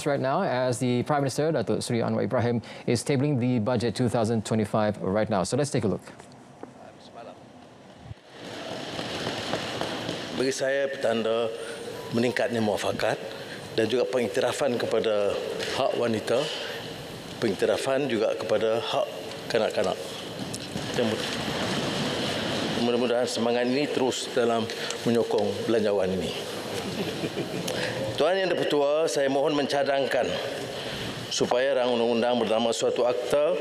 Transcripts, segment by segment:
Right now, as the Prime Minister, Datuk Seri Anwar Ibrahim, is tabling the budget 2025 right now. So let's take a look. Bagi saya petanda meningkatnya muafakat dan juga pengiktirafan kepada hak wanita, pengiktirafan juga kepada hak kanak-kanak. Mudah-mudahan semangat ini terus dalam menyokong belanjawan ini. Tuan Yang di-Pertua, saya mohon mencadangkan supaya rang undang-undang bernama suatu akta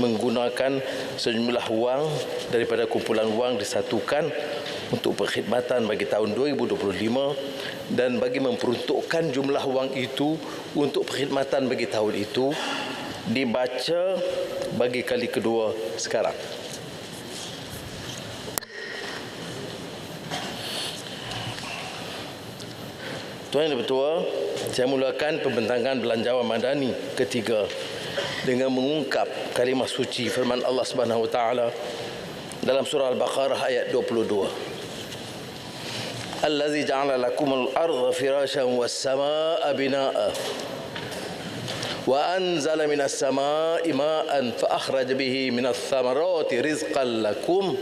menggunakan sejumlah wang daripada kumpulan wang disatukan untuk perkhidmatan bagi tahun 2025 dan bagi memperuntukkan jumlah wang itu untuk perkhidmatan bagi tahun itu dibaca bagi kali kedua sekarang. Tuan Yang di-Pertua, saya mulakan pembentangan belanjawan madani ketiga dengan mengungkap kalimah suci firman Allah Subhanahu Wa Taala dalam surah Al-Baqarah ayat 22. Allazi ja'ala lakumul arda firasyan was samaa'a binaa'a wa anzala minas samaa'i maa'an fa akhraja bihi minats thamarati rizqan lakum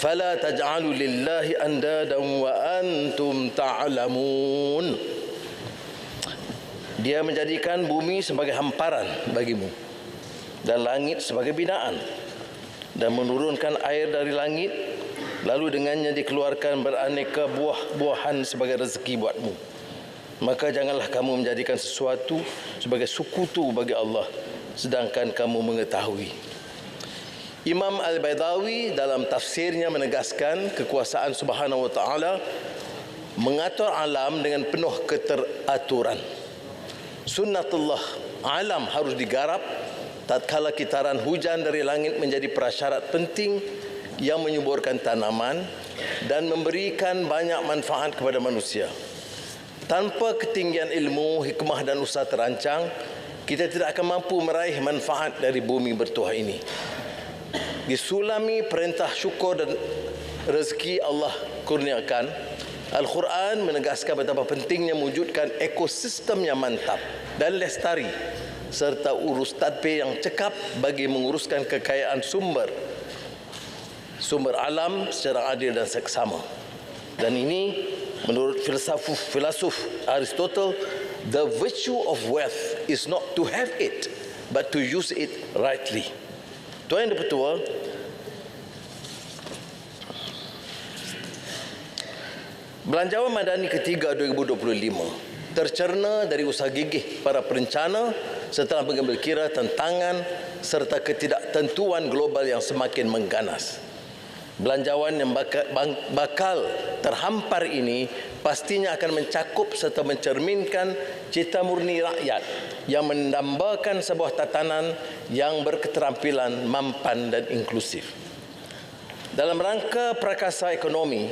fala taj'alu lillahi andadan wa antum ta'lamun. Dia menjadikan bumi sebagai hamparan bagimu dan langit sebagai binaan dan menurunkan air dari langit, lalu dengannya dikeluarkan beraneka buah-buahan sebagai rezeki buatmu. Maka janganlah kamu menjadikan sesuatu sebagai sekutu bagi Allah sedangkan kamu mengetahui. Imam Al-Baydawi dalam tafsirnya menegaskan kekuasaan Subhanahu Wa Taala mengatur alam dengan penuh keteraturan. Sunnatullah, alam harus digarap tatkala kitaran hujan dari langit menjadi prasyarat penting yang menyuburkan tanaman dan memberikan banyak manfaat kepada manusia. Tanpa ketinggian ilmu, hikmah dan usaha terancang, kita tidak akan mampu meraih manfaat dari bumi bertuah ini. Disulami perintah syukur dan rezeki Allah kurniakan, Al-Quran menegaskan betapa pentingnya mewujudkan ekosistem yang mantap dan lestari serta urus tadbir yang cekap bagi menguruskan kekayaan sumber alam secara adil dan seksama. Dan ini menurut filsuf Aristotle, the virtue of wealth is not to have it but to use it rightly. Tuan Yang di-Pertua, belanjawan madani ketiga 2025 tercerna dari usaha gigih para perencana setelah mengambil kira tantangan serta ketidaktentuan global yang semakin mengganas. Belanjawan yang bakal terhampar ini pastinya akan mencakup serta mencerminkan cita murni rakyat yang mendambakan sebuah tatanan yang berketerampilan, mampan dan inklusif. Dalam rangka prakasa ekonomi,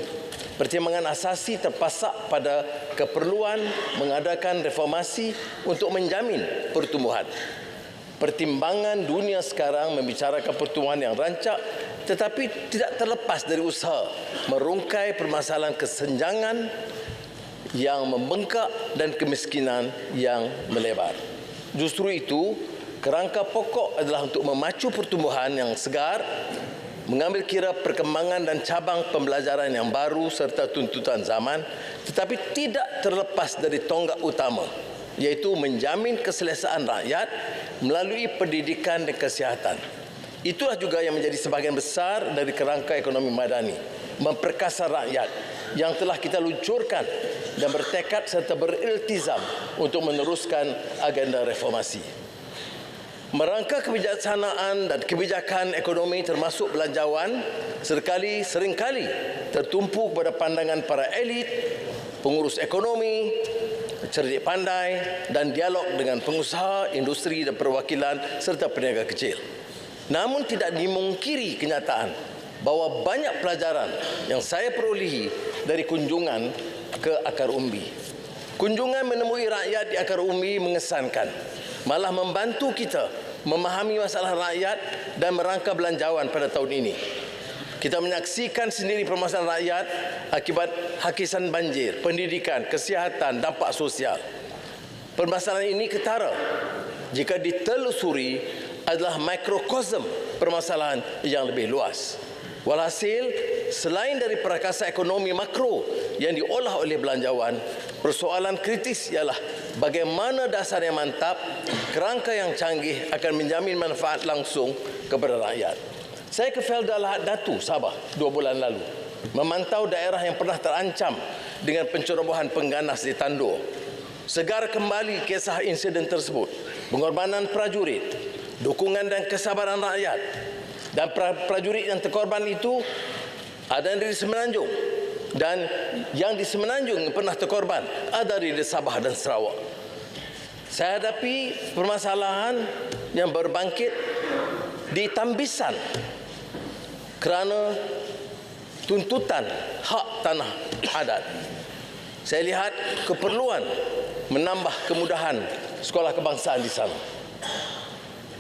pertimbangan asasi terpasak pada keperluan mengadakan reformasi untuk menjamin pertumbuhan. Pertimbangan dunia sekarang membicarakan pertumbuhan yang rancak tetapi tidak terlepas dari usaha merungkai permasalahan kesenjangan yang membengkak dan kemiskinan yang melebar. Justru itu, kerangka pokok adalah untuk memacu pertumbuhan yang segar, mengambil kira perkembangan dan cabang pembelajaran yang baru serta tuntutan zaman, tetapi tidak terlepas dari tonggak utama, iaitu menjamin keselesaan rakyat melalui pendidikan dan kesihatan. Itulah juga yang menjadi sebahagian besar dari kerangka ekonomi madani, memperkasa rakyat yang telah kita luncurkan dan bertekad serta beriltizam untuk meneruskan agenda reformasi. Merangka kebijaksanaan dan kebijakan ekonomi termasuk belanjawan seringkali tertumpu pada pandangan para elit, pengurus ekonomi, cerdik pandai dan dialog dengan pengusaha, industri dan perwakilan serta peniaga kecil. Namun tidak dimungkiri kenyataan bahawa banyak pelajaran yang saya perolehi dari kunjungan ke akar umbi. Kunjungan menemui rakyat di akar umbi mengesankan, malah membantu kita memahami masalah rakyat dan merangka belanjawan pada tahun ini. Kita menyaksikan sendiri permasalahan rakyat akibat hakisan banjir, pendidikan, kesihatan, dampak sosial. Permasalahan ini ketara jika ditelusuri adalah mikrokosm permasalahan yang lebih luas. Walhasil, selain dari prakasa ekonomi makro yang diolah oleh belanjawan, persoalan kritis ialah bagaimana dasar yang mantap, kerangka yang canggih akan menjamin manfaat langsung kepada rakyat. Saya ke Felda Lahad Datu, Sabah, 2 bulan lalu, memantau daerah yang pernah terancam dengan pencerobohan pengganas di Tandur. Segar kembali kisah insiden tersebut, pengorbanan prajurit, dukungan dan kesabaran rakyat, dan prajurit yang terkorban itu ada dari Semenanjung, dan yang di Semenanjung yang pernah terkorban ada dari Sabah dan Sarawak. Saya hadapi permasalahan yang berbangkit di Tambisan kerana tuntutan hak tanah adat. Saya lihat keperluan menambah kemudahan sekolah kebangsaan di sana.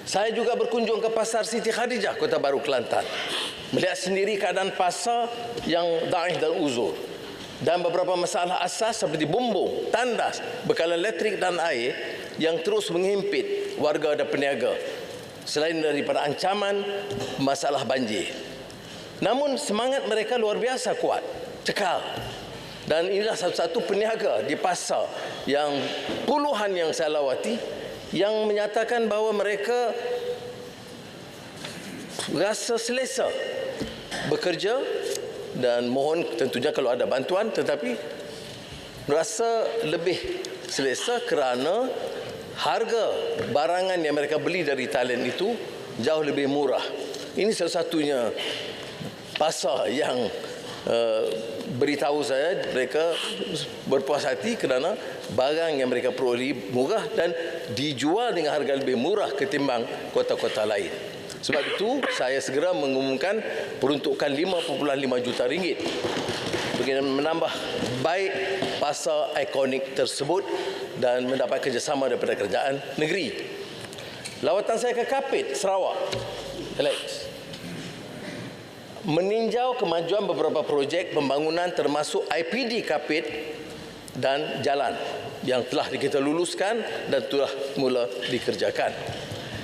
Saya juga berkunjung ke Pasar Siti Khadijah, Kota Baru, Kelantan. Melihat sendiri keadaan pasar yang daif dan uzur. Dan beberapa masalah asas seperti bumbung, tandas, bekalan elektrik dan air yang terus menghimpit warga dan peniaga. Selain daripada ancaman masalah banjir. Namun semangat mereka luar biasa kuat, cekal. Dan inilah satu-satu peniaga di pasar yang puluhan yang saya lawati yang menyatakan bahawa mereka rasa selesa bekerja dan mohon tentunya kalau ada bantuan, tetapi rasa lebih selesa kerana harga barangan yang mereka beli dari Thailand itu jauh lebih murah. Ini salah satunya pasar yang beritahu saya mereka berpuas hati kerana barang yang mereka peroleh murah dan dijual dengan harga lebih murah ketimbang kota-kota lain. Sebab itu saya segera mengumumkan peruntukan 5.5 juta ringgit bagi menambah baik pasar ikonik tersebut dan mendapat kerjasama daripada kerajaan negeri. Lawatan saya ke Kapit, Sarawak, Alex, meninjau kemajuan beberapa projek pembangunan termasuk IPD Kapit dan jalan yang telah kita luluskan dan telah mula dikerjakan.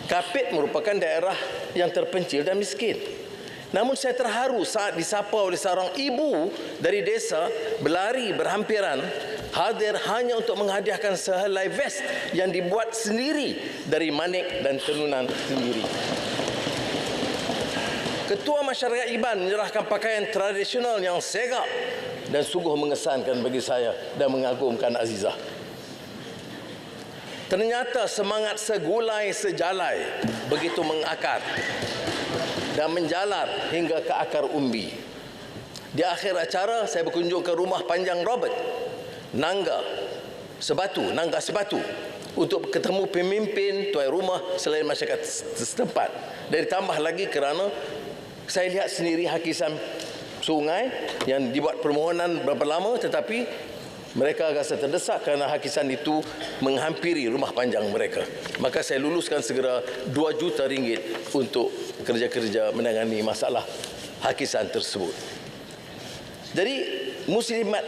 Kapit merupakan daerah yang terpencil dan miskin. Namun saya terharu saat disapa oleh seorang ibu dari desa berlari berhampiran hadir hanya untuk menghadiahkan sehelai vest yang dibuat sendiri dari manik dan tenunan sendiri. Ketua Masyarakat Iban menyerahkan pakaian tradisional yang segak dan sungguh mengesankan bagi saya dan mengagumkan Azizah. Ternyata semangat segulai sejalai begitu mengakar dan menjalar hingga ke akar umbi. Di akhir acara saya berkunjung ke rumah panjang Robert, Nangga Sebatu untuk ketemu pemimpin tuan rumah selain masyarakat setempat. Dan ditambah lagi kerana saya lihat sendiri hakisan sungai yang dibuat permohonan berapa lama tetapi mereka rasa terdesak kerana hakisan itu menghampiri rumah panjang mereka. Maka saya luluskan segera 2 juta ringgit untuk kerja-kerja menangani masalah hakisan tersebut. Jadi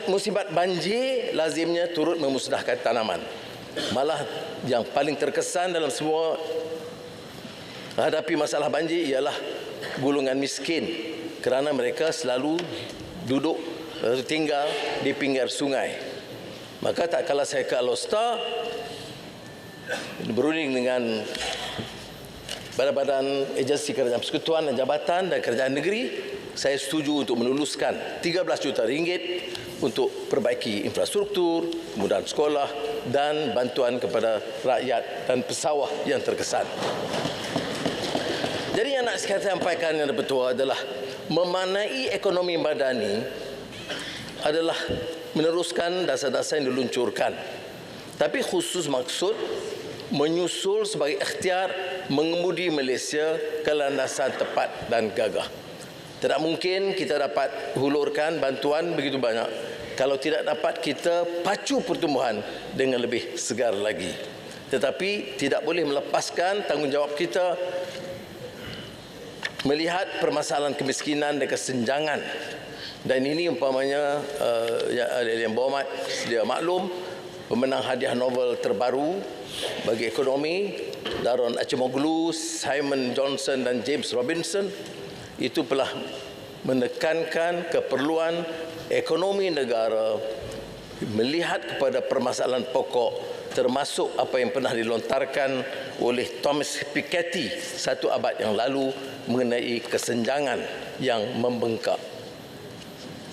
musibat banjir lazimnya turut memusnahkan tanaman. Malah yang paling terkesan dalam semua hadapi masalah banjir ialah golongan miskin kerana mereka selalu duduk tinggal di pinggir sungai. Maka tak kala saya ke Alostar berunding dengan badan-badan agensi kerajaan persekutuan dan jabatan dan kerajaan negeri, saya setuju untuk meluluskan 13 juta ringgit untuk perbaiki infrastruktur, kemudahan sekolah dan bantuan kepada rakyat dan pesawah yang terkesan. Jadi yang nak saya sampaikan yang betul adalah memanai ekonomi madani adalah meneruskan dasar-dasar yang diluncurkan. Tapi khusus maksud menyusul sebagai ikhtiar mengemudi Malaysia ke landasan tepat dan gagah. Tidak mungkin kita dapat hulurkan bantuan begitu banyak kalau tidak dapat kita pacu pertumbuhan dengan lebih segar lagi. Tetapi tidak boleh melepaskan tanggungjawab kita melihat permasalahan kemiskinan dan kesenjangan. Dan ini umpamanya yang berhormat dia maklum pemenang hadiah Nobel terbaru bagi ekonomi, Daron Acemoglu, Simon Johnson dan James Robinson, itu telah menekankan keperluan ekonomi negara melihat kepada permasalahan pokok, termasuk apa yang pernah dilontarkan oleh Thomas Piketty 1 abad yang lalu mengenai kesenjangan yang membengkak.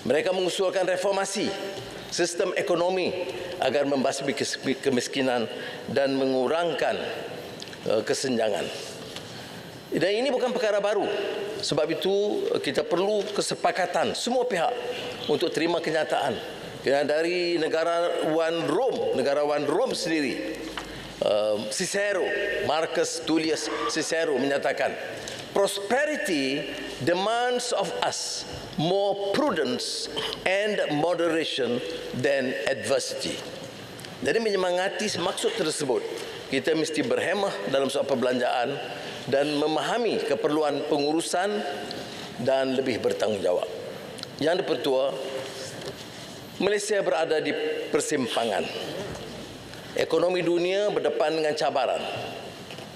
Mereka mengusulkan reformasi sistem ekonomi agar membasmi kemiskinan dan mengurangkan kesenjangan. Dan ini bukan perkara baru. Sebab itu kita perlu kesepakatan semua pihak untuk terima kenyataan. Dari negarawan Rom sendiri, Cicero, Marcus Tullius Cicero menyatakan, prosperity demands of us more prudence and moderation than adversity. Jadi menyemangati maksud tersebut, kita mesti berhemah dalam soal perbelanjaan dan memahami keperluan pengurusan dan lebih bertanggungjawab. Yang dipertua, Malaysia berada di persimpangan. Ekonomi dunia berdepan dengan cabaran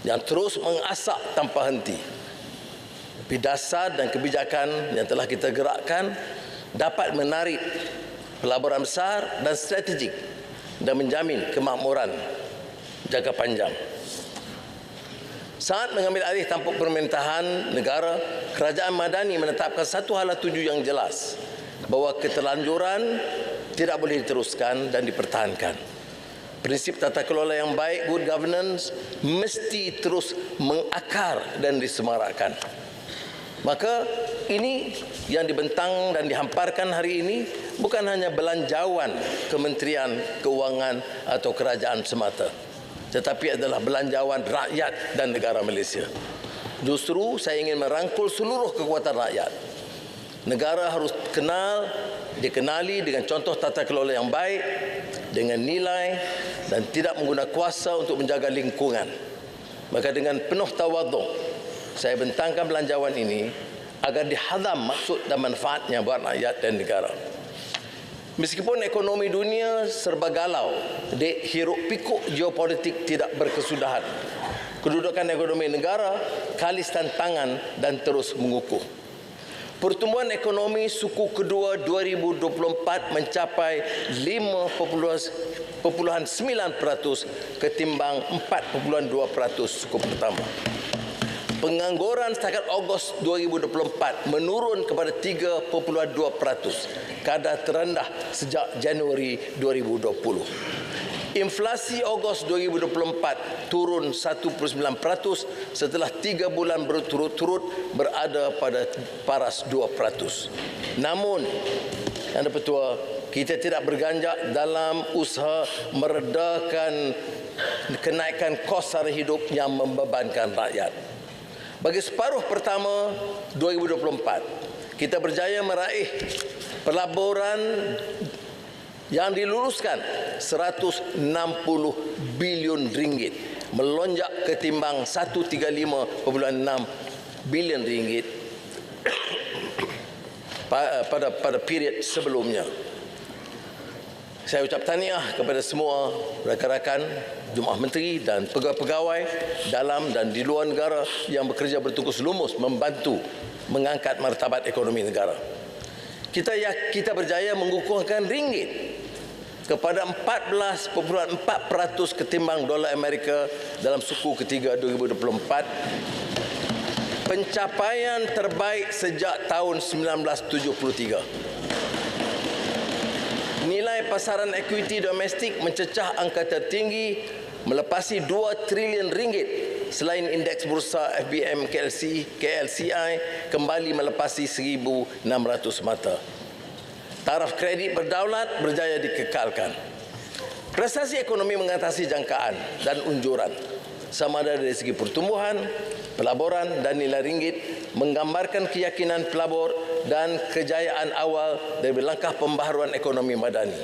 yang terus mengasak tanpa henti. Tapi dasar dan kebijakan yang telah kita gerakkan dapat menarik pelaburan besar dan strategik dan menjamin kemakmuran jangka panjang. Saat mengambil alih tampuk pemerintahan negara, Kerajaan Madani menetapkan satu hala tuju yang jelas, bahawa keterlanjuran tidak boleh diteruskan dan dipertahankan. Prinsip tata kelola yang baik, good governance, mesti terus mengakar dan disemarakkan. Maka ini yang dibentang dan dihamparkan hari ini bukan hanya belanjawan Kementerian Keuangan atau kerajaan semata, tetapi adalah belanjawan rakyat dan negara Malaysia. Justru saya ingin merangkul seluruh kekuatan rakyat. Negara harus dikenali dengan contoh tata kelola yang baik, dengan nilai dan tidak menggunakan kuasa untuk menjaga lingkungan. Maka dengan penuh tawaduk, saya bentangkan belanjawan ini agar dihadam maksud dan manfaatnya buat rakyat dan negara. Meskipun ekonomi dunia serba galau, hiruk pikuk geopolitik tidak berkesudahan, kedudukan ekonomi negara kalis tantangan dan terus mengukuh. Pertumbuhan ekonomi suku kedua 2024 mencapai 5.9% ketimbang 4.2% suku pertama. Pengangguran setakat Ogos 2024 menurun kepada 3.2%, kadar terendah sejak Januari 2020. Inflasi Ogos 2024 turun 1.9% setelah 3 bulan berturut-turut berada pada paras 2%. Namun, yang dipertua, kita tidak berganjak dalam usaha meredakan kenaikan kos sara hidup yang membebankan rakyat. Bagi separuh pertama 2024, kita berjaya meraih pelaburan yang diluluskan 160 bilion ringgit, melonjak ketimbang 135.6 bilion ringgit pada period sebelumnya. Saya ucap tahniah kepada semua rakan-rakan Jemaah Menteri dan pegawai-pegawai dalam dan di luar negara yang bekerja bertungkus lumus membantu mengangkat martabat ekonomi negara. Kita berjaya mengukuhkan ringgit kepada 14.4% ketimbang dolar Amerika dalam suku ketiga 2024, pencapaian terbaik sejak tahun 1973. Nilai pasaran equity domestik mencecah angka tertinggi melepasi 2 trilion ringgit, selain indeks bursa FBM KLCI kembali melepasi 1,600 mata. Taraf kredit berdaulat berjaya dikekalkan. Prestasi ekonomi mengatasi jangkaan dan unjuran, sama ada dari segi pertumbuhan, pelaburan dan nilai ringgit, menggambarkan keyakinan pelabur dan kejayaan awal dari langkah pembaharuan ekonomi madani.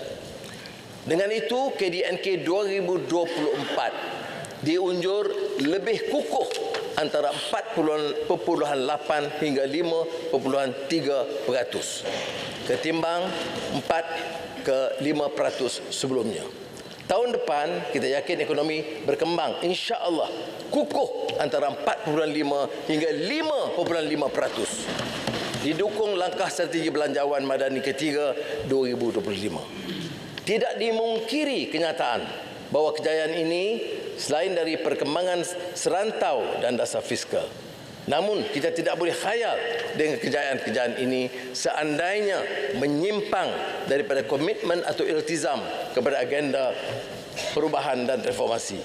Dengan itu, KDNK 2024 diunjur lebih kukuh antara 4.8 hingga 5.3% ketimbang 4 ke 5% sebelumnya. Tahun depan kita yakin ekonomi berkembang, insya-Allah kukuh antara 4.5 hingga 5.5%. Didukung langkah strategi belanjawan madani ketiga 2025. Tidak dimungkiri kenyataan bahawa kejayaan ini selain dari perkembangan serantau dan dasar fiskal. Namun kita tidak boleh khayal dengan kejayaan-kejayaan ini seandainya menyimpang daripada komitmen atau iltizam kepada agenda perubahan dan reformasi.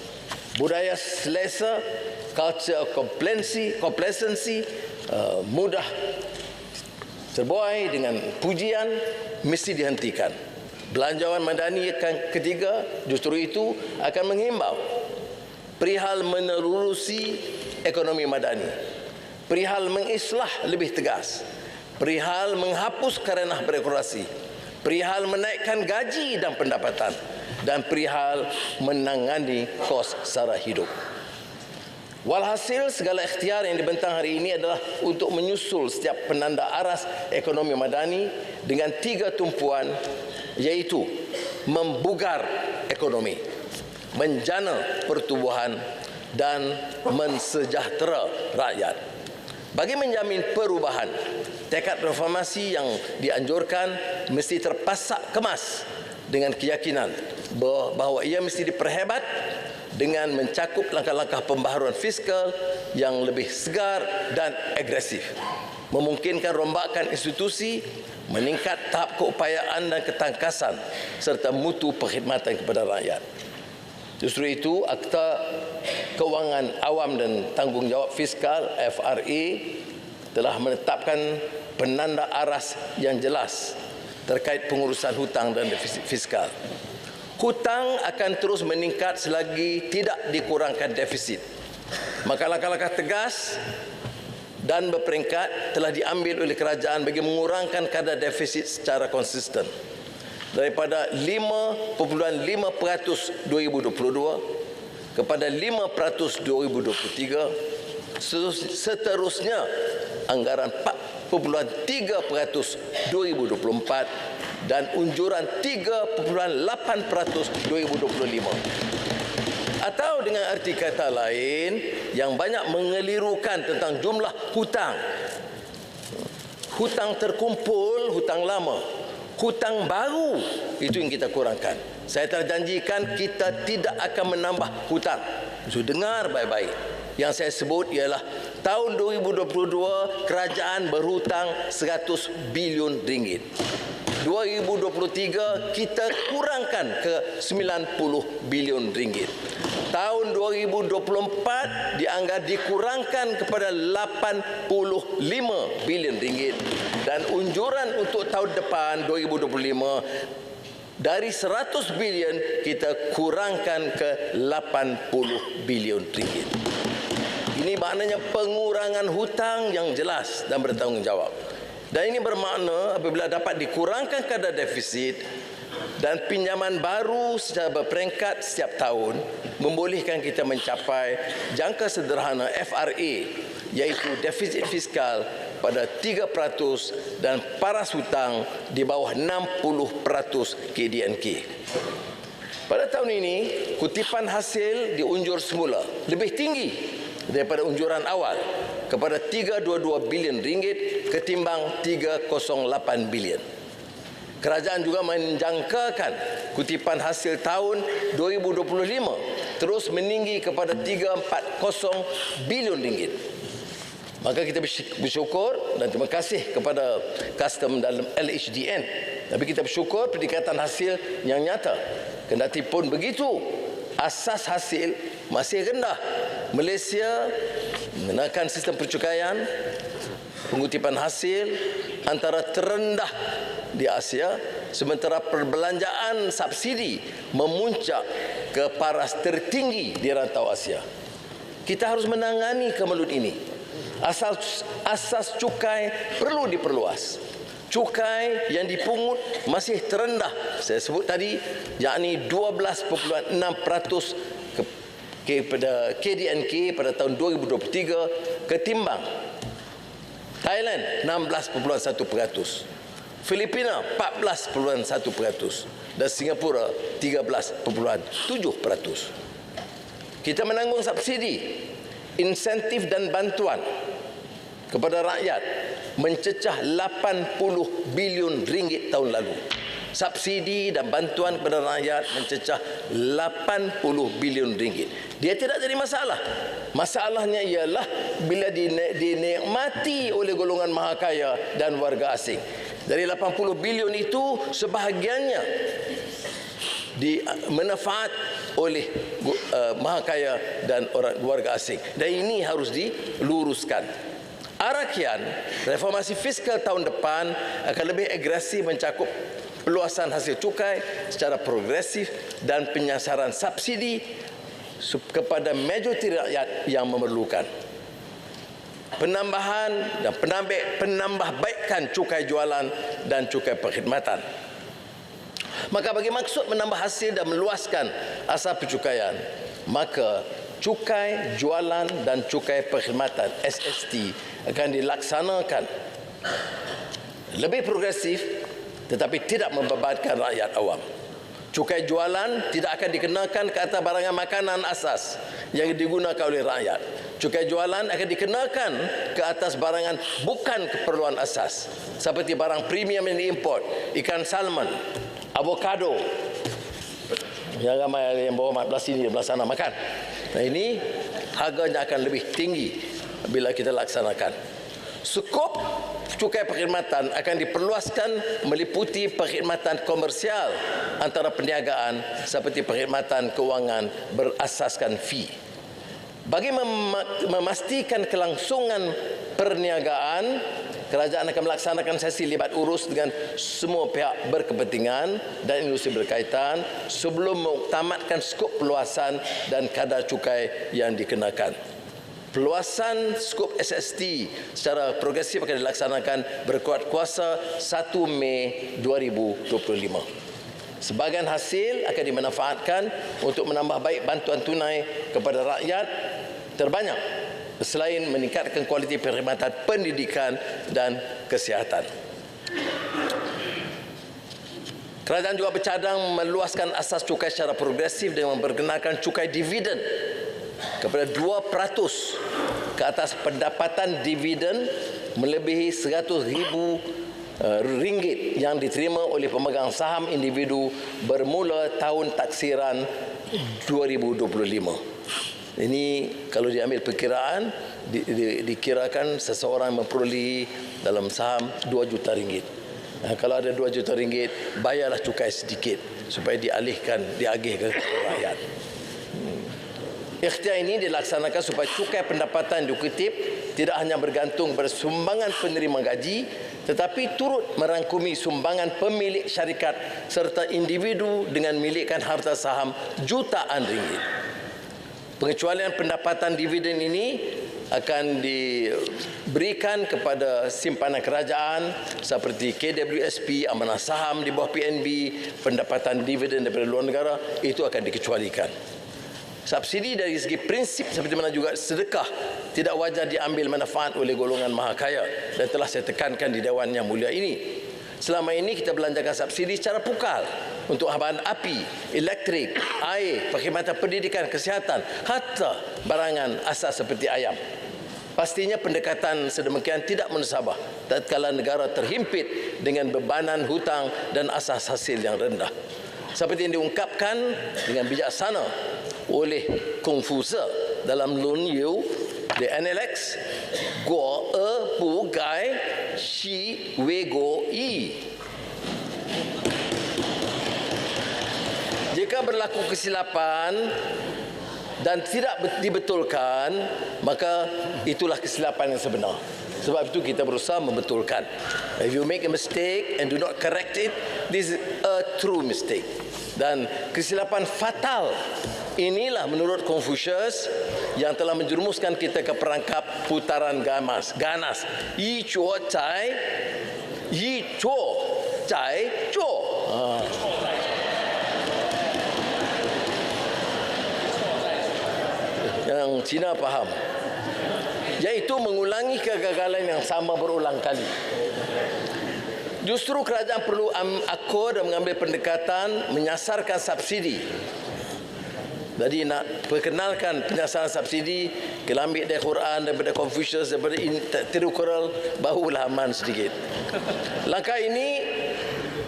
Budaya selesa, culture complacency, mudah terbuai dengan pujian mesti dihentikan. Belanjawan madani ketiga justru itu akan menghimbau perihal menerusi ekonomi madani, perihal mengislah lebih tegas, perihal menghapus karenah birokrasi, perihal menaikkan gaji dan pendapatan, dan perihal menangani kos sara hidup. Walhasil segala ikhtiar yang dibentang hari ini adalah untuk menyusul setiap penanda aras ekonomi madani dengan 3 tumpuan, iaitu membugar ekonomi, menjana pertumbuhan, dan mensejahtera rakyat. Bagi menjamin perubahan, tekad reformasi yang dianjurkan mesti terpasak kemas dengan keyakinan bahawa ia mesti diperhebat dengan mencakup langkah-langkah pembaharuan fiskal yang lebih segar dan agresif, memungkinkan rombakan institusi, meningkat tahap keupayaan dan ketangkasan serta mutu perkhidmatan kepada rakyat. Justru itu, Akta Kewangan Awam dan Tanggungjawab Fiskal FRA telah menetapkan penanda aras yang jelas terkait pengurusan hutang dan defisit fiskal. Hutang akan terus meningkat selagi tidak dikurangkan defisit. Maka langkah-langkah tegas dan berperingkat telah diambil oleh kerajaan bagi mengurangkan kadar defisit secara konsisten daripada 5.5% 2022 kepada 5% 2023, seterusnya anggaran 4.3% 2024 dan unjuran 3.8% 2025. Atau dengan arti kata lain yang banyak mengelirukan tentang jumlah hutang. Hutang terkumpul, hutang lama. Hutang baru, itu yang kita kurangkan. Saya terjanjikan kita tidak akan menambah hutang. So, dengar baik-baik. Yang saya sebut ialah tahun 2022 kerajaan berhutang 100 bilion ringgit. 2023 kita kurangkan ke 90 bilion ringgit. Tahun 2024 dianggap dikurangkan kepada 85 bilion ringgit, dan unjuran untuk tahun depan 2025 dari 100 bilion kita kurangkan ke 80 bilion ringgit. Ini maknanya pengurangan hutang yang jelas dan bertanggungjawab. Dan ini bermakna apabila dapat dikurangkan kadar defisit dan pinjaman baru secara berperingkat setiap tahun, membolehkan kita mencapai jangka sederhana FRA, iaitu defisit fiskal pada 3% dan paras hutang di bawah 60% KDNK. Pada tahun ini, kutipan hasil diunjur semula lebih tinggi daripada unjuran awal kepada 322 bilion ringgit ketimbang 308 bilion. Kerajaan juga menjangkakan kutipan hasil tahun 2025 terus meninggi kepada 340 bilion ringgit. Maka kita bersyukur dan terima kasih kepada custom dalam LHDN. Tapi kita bersyukur peningkatan hasil yang nyata. Kendati pun begitu, asas hasil masih rendah. Malaysia menggunakan sistem percukaian, pengutipan hasil antara terendah di Asia, sementara perbelanjaan subsidi memuncak ke paras tertinggi di rantau Asia. Kita harus menangani kemaluan ini. Asas cukai perlu diperluas. Cukai yang dipungut masih terendah, saya sebut tadi, yakni 12.6% kepada KDNK pada tahun 2023 ketimbang Thailand 16.1%. Filipina 14,1% dan Singapura 13,7%. Kita menanggung subsidi, insentif dan bantuan kepada rakyat mencecah 80 bilion ringgit tahun lalu. Subsidi dan bantuan kepada rakyat mencecah 80 bilion ringgit. Dia tidak jadi masalah. Masalahnya ialah bila dinikmati oleh golongan maha kaya dan warga asing. Dari 80 bilion itu, sebahagiannya dimanfaat oleh maha kaya dan orang warga asing. Dan ini harus diluruskan. Arakian, reformasi fiskal tahun depan akan lebih agresif mencakup peluasan hasil cukai secara progresif dan penyasaran subsidi kepada majoriti rakyat yang memerlukan. Penambahan dan penambahbaikan cukai jualan dan cukai perkhidmatan. Maka bagi maksud menambah hasil dan meluaskan asas pencukaian, maka cukai jualan dan cukai perkhidmatan SST akan dilaksanakan lebih progresif tetapi tidak membebankan rakyat awam. Cukai jualan tidak akan dikenakan ke atas barangan makanan asas yang digunakan oleh rakyat. Cukai jualan akan dikenakan ke atas barangan bukan keperluan asas seperti barang premium yang diimport, ikan salmon, avocado yang ramai yang bawa 14 sini belah sana makan. Nah, ini harganya akan lebih tinggi bila kita laksanakan. Skop cukai perkhidmatan akan diperluaskan meliputi perkhidmatan komersial antara perniagaan seperti perkhidmatan kewangan berasaskan fee. Bagi memastikan kelangsungan perniagaan, kerajaan akan melaksanakan sesi libat urus dengan semua pihak berkepentingan dan industri berkaitan sebelum mengtamatkan skop peluasan dan kadar cukai yang dikenakan. Peluasan skop SST secara progresif akan dilaksanakan berkuat kuasa 1 Mei 2025. Sebahagian hasil akan dimanfaatkan untuk menambah baik bantuan tunai kepada rakyat terbanyak selain meningkatkan kualiti perkhidmatan pendidikan dan kesihatan. Kerajaan juga bercadang meluaskan asas cukai secara progresif dengan memperkenalkan cukai dividen kepada 2% ke atas pendapatan dividen melebihi RM100,000 yang diterima oleh pemegang saham individu bermula tahun taksiran 2025. Ini kalau diambil perkiraan, dikirakan seseorang memperolehi dalam saham RM2 juta. Kalau ada RM2 juta, bayarlah cukai sedikit supaya diagihkan kepada rakyat. Ikhtiar ini dilaksanakan supaya cukai pendapatan dikutip tidak hanya bergantung pada sumbangan penerima gaji tetapi turut merangkumi sumbangan pemilik syarikat serta individu dengan milikkan harta saham jutaan ringgit. Pengecualian pendapatan dividen ini akan diberikan kepada simpanan kerajaan seperti KWSP, amanah saham di bawah PNB, pendapatan dividen daripada luar negara, itu akan dikecualikan. Subsidi dari segi prinsip seperti mana juga sedekah tidak wajar diambil manfaat oleh golongan maha kaya dan telah saya tekankan di Dewan Yang Mulia ini. Selama ini kita belanjakan subsidi secara pukal untuk bahan api, elektrik, air, perkhidmatan pendidikan, kesihatan, hatta barangan asas seperti ayam. Pastinya pendekatan sedemikian tidak menusabah tatkala negara terhimpit dengan bebanan hutang dan asas hasil yang rendah. Seperti yang diungkapkan dengan bijaksana oleh Confucius dalam Lun Yu, the NLX, Guo Bu Gai Shi Wei Go Yi. Jika berlaku kesilapan dan tidak dibetulkan, maka itulah kesilapan yang sebenar. Sebab itu kita berusaha membetulkan. If you make a mistake and do not correct it, this is a true mistake. Dan kesilapan fatal inilah menurut Confucius yang telah menjerumuskan kita ke perangkap putaran ganas. Yi chuo cai, yi chuo cai chuo. Yang Cina faham, iaitu mengulangi kegagalan yang sama berulang kali. Justru kerajaan perlu akur dan mengambil pendekatan menyasarkan subsidi. Jadi nak perkenalkan penyasaran subsidi, kita ambil dari Quran, daripada Confucius, daripada Tirukkural, barulah aman sedikit. Langkah ini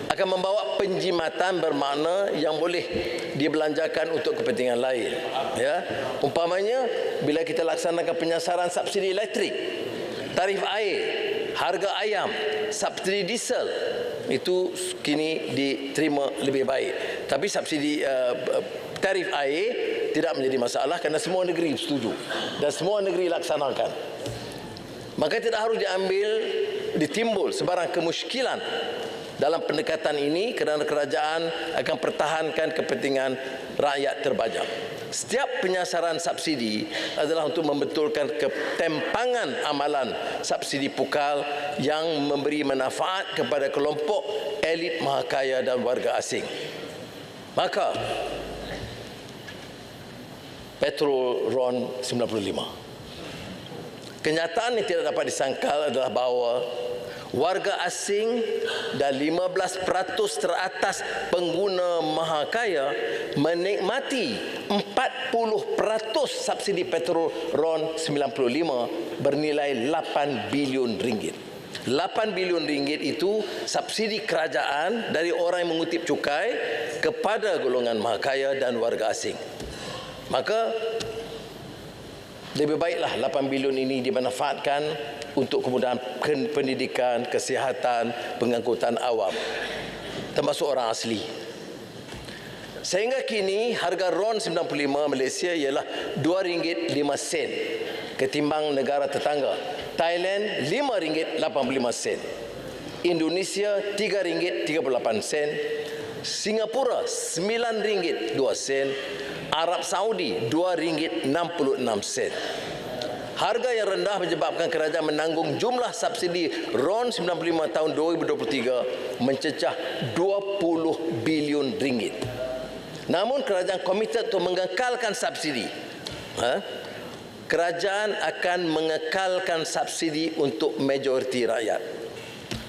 akan membawa penjimatan bermakna yang boleh dibelanjakan untuk kepentingan lain. Ya, umpamanya bila kita laksanakan penyasaran subsidi elektrik, tarif air, harga ayam, subsidi diesel, itu kini diterima lebih baik. Tapi subsidi tarif air tidak menjadi masalah kerana semua negeri setuju dan semua negeri laksanakan. Maka tidak harus ditimbul sebarang kemusykilan dalam pendekatan ini kerana kerajaan akan pertahankan kepentingan rakyat terbajak. Setiap penyasaran subsidi adalah untuk membetulkan ketempangan amalan subsidi pukal yang memberi manfaat kepada kelompok elit mahakaya dan warga asing. Maka petrol RON 95. Kenyataan yang tidak dapat disangkal adalah bahawa warga asing dan 15% teratas pengguna mahakaya menikmati 40% subsidi petrol RON 95 bernilai 8 bilion ringgit. 8 bilion ringgit itu subsidi kerajaan dari orang yang mengutip cukai kepada golongan mahakaya dan warga asing. Maka lebih baiklah 8 bilion ini dimanfaatkan untuk kemudahan pendidikan, kesihatan, pengangkutan awam, termasuk orang asli. Sehingga kini harga RON 95 Malaysia ialah RM2.05 ketimbang negara tetangga. Thailand RM5.85, Indonesia RM3.38, Singapura RM9.02, Arab Saudi RM2.66. Harga yang rendah menyebabkan kerajaan menanggung jumlah subsidi RON 95 tahun 2023 mencecah 20 bilion ringgit. Namun kerajaan komited untuk mengekalkan subsidi. Kerajaan akan mengekalkan subsidi untuk majoriti rakyat.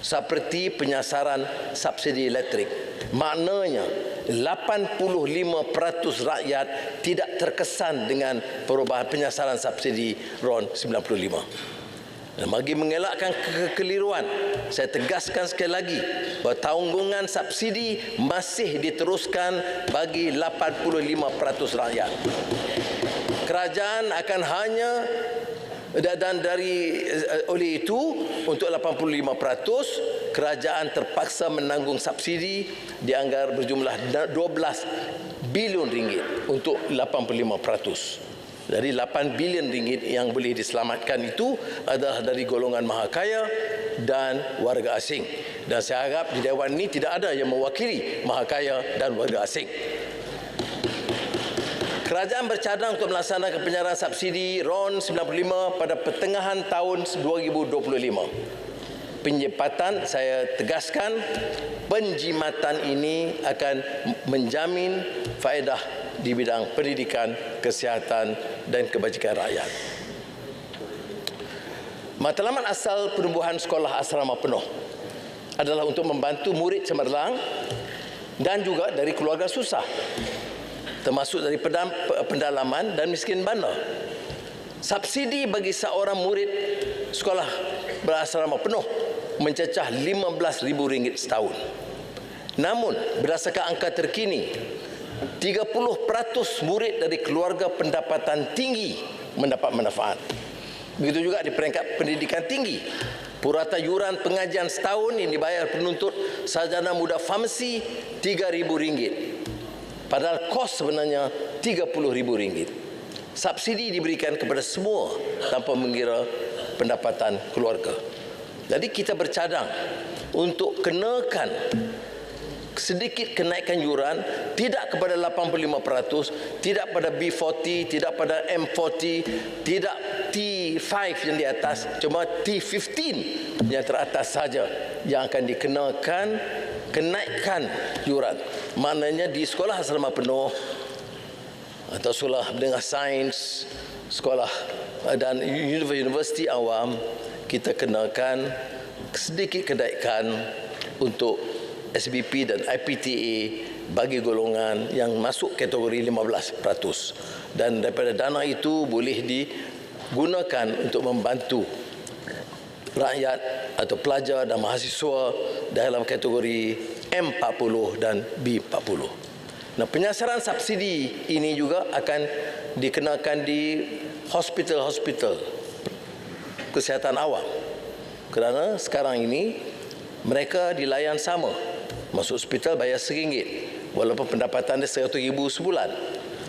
Seperti penyasaran subsidi elektrik. Maknanya 85% rakyat tidak terkesan dengan perubahan penyasaran subsidi RON 95. Dan bagi mengelakkan kekeliruan, saya tegaskan sekali lagi bahawa tanggungan subsidi masih diteruskan bagi 85% rakyat. Kerajaan akan hanya oleh itu untuk 85% kerajaan terpaksa menanggung subsidi dianggar berjumlah 12 bilion ringgit untuk 85%. Dari 8 bilion ringgit yang boleh diselamatkan itu adalah dari golongan mahakaya dan warga asing. Dan saya harap di Dewan ini tidak ada yang mewakili mahakaya dan warga asing. Kerajaan bercadang untuk melaksanakan penyaluran subsidi RON 95 pada pertengahan tahun 2025. Penjimatan, saya tegaskan, penjimatan ini akan menjamin faedah di bidang pendidikan, kesihatan dan kebajikan rakyat. Matlamat asal penubuhan sekolah asrama penuh adalah untuk membantu murid cemerlang dan juga dari keluarga susah, termasuk dari pendalaman dan miskin bandar. Subsidi bagi seorang murid sekolah berasrama penuh mencecah RM15,000 setahun. Namun, berdasarkan angka terkini, 30% murid dari keluarga pendapatan tinggi mendapat manfaat. Begitu juga di peringkat pendidikan tinggi. Purata yuran pengajian setahun yang dibayar penuntut sarjana muda farmasi RM3,000. Padahal kos sebenarnya RM30,000. Subsidi diberikan kepada semua tanpa mengira pendapatan keluarga. Jadi kita bercadang untuk kenakan sedikit kenaikan yuran, tidak kepada 85%, tidak pada B40, tidak pada M40, tidak T5 yang di atas, cuma T15 yang teratas saja yang akan dikenakan kenaikan yuran. Maknanya di sekolah asrama penuh atau sekolah menengah sains, sekolah dan universiti awam, kita kenakan sedikit kenaikan untuk SBP dan IPTA bagi golongan yang masuk kategori 15%. Dan daripada dana itu boleh digunakan untuk membantu rakyat atau pelajar dan mahasiswa dalam kategori M40 dan B40. Nah, penyasaran subsidi ini juga akan dikenakan di hospital-hospital kesihatan awam. Kerana sekarang ini mereka dilayan sama. Masuk hospital bayar RM1 walaupun pendapatan dia RM100,000 sebulan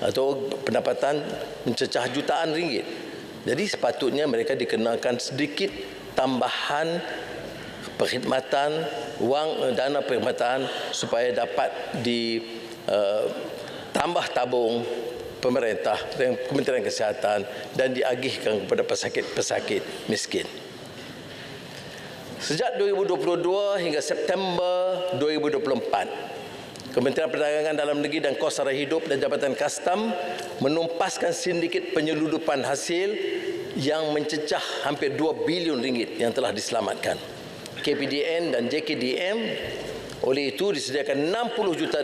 atau pendapatan mencecah jutaan ringgit. Jadi sepatutnya mereka dikenakan sedikit tambahan perkhidmatan, dana perkhidmatan supaya dapat ditambah tabung pemerintah dan Kementerian Kesihatan dan diagihkan kepada pesakit-pesakit miskin. Sejak 2022 hingga September 2024, Kementerian Perdagangan Dalam Negeri dan Kos Sara Hidup dan Jabatan Kastam menumpaskan sindiket penyeludupan hasil yang mencecah hampir RM2 bilion yang telah diselamatkan. KPDN dan JKDM oleh itu disediakan RM60 juta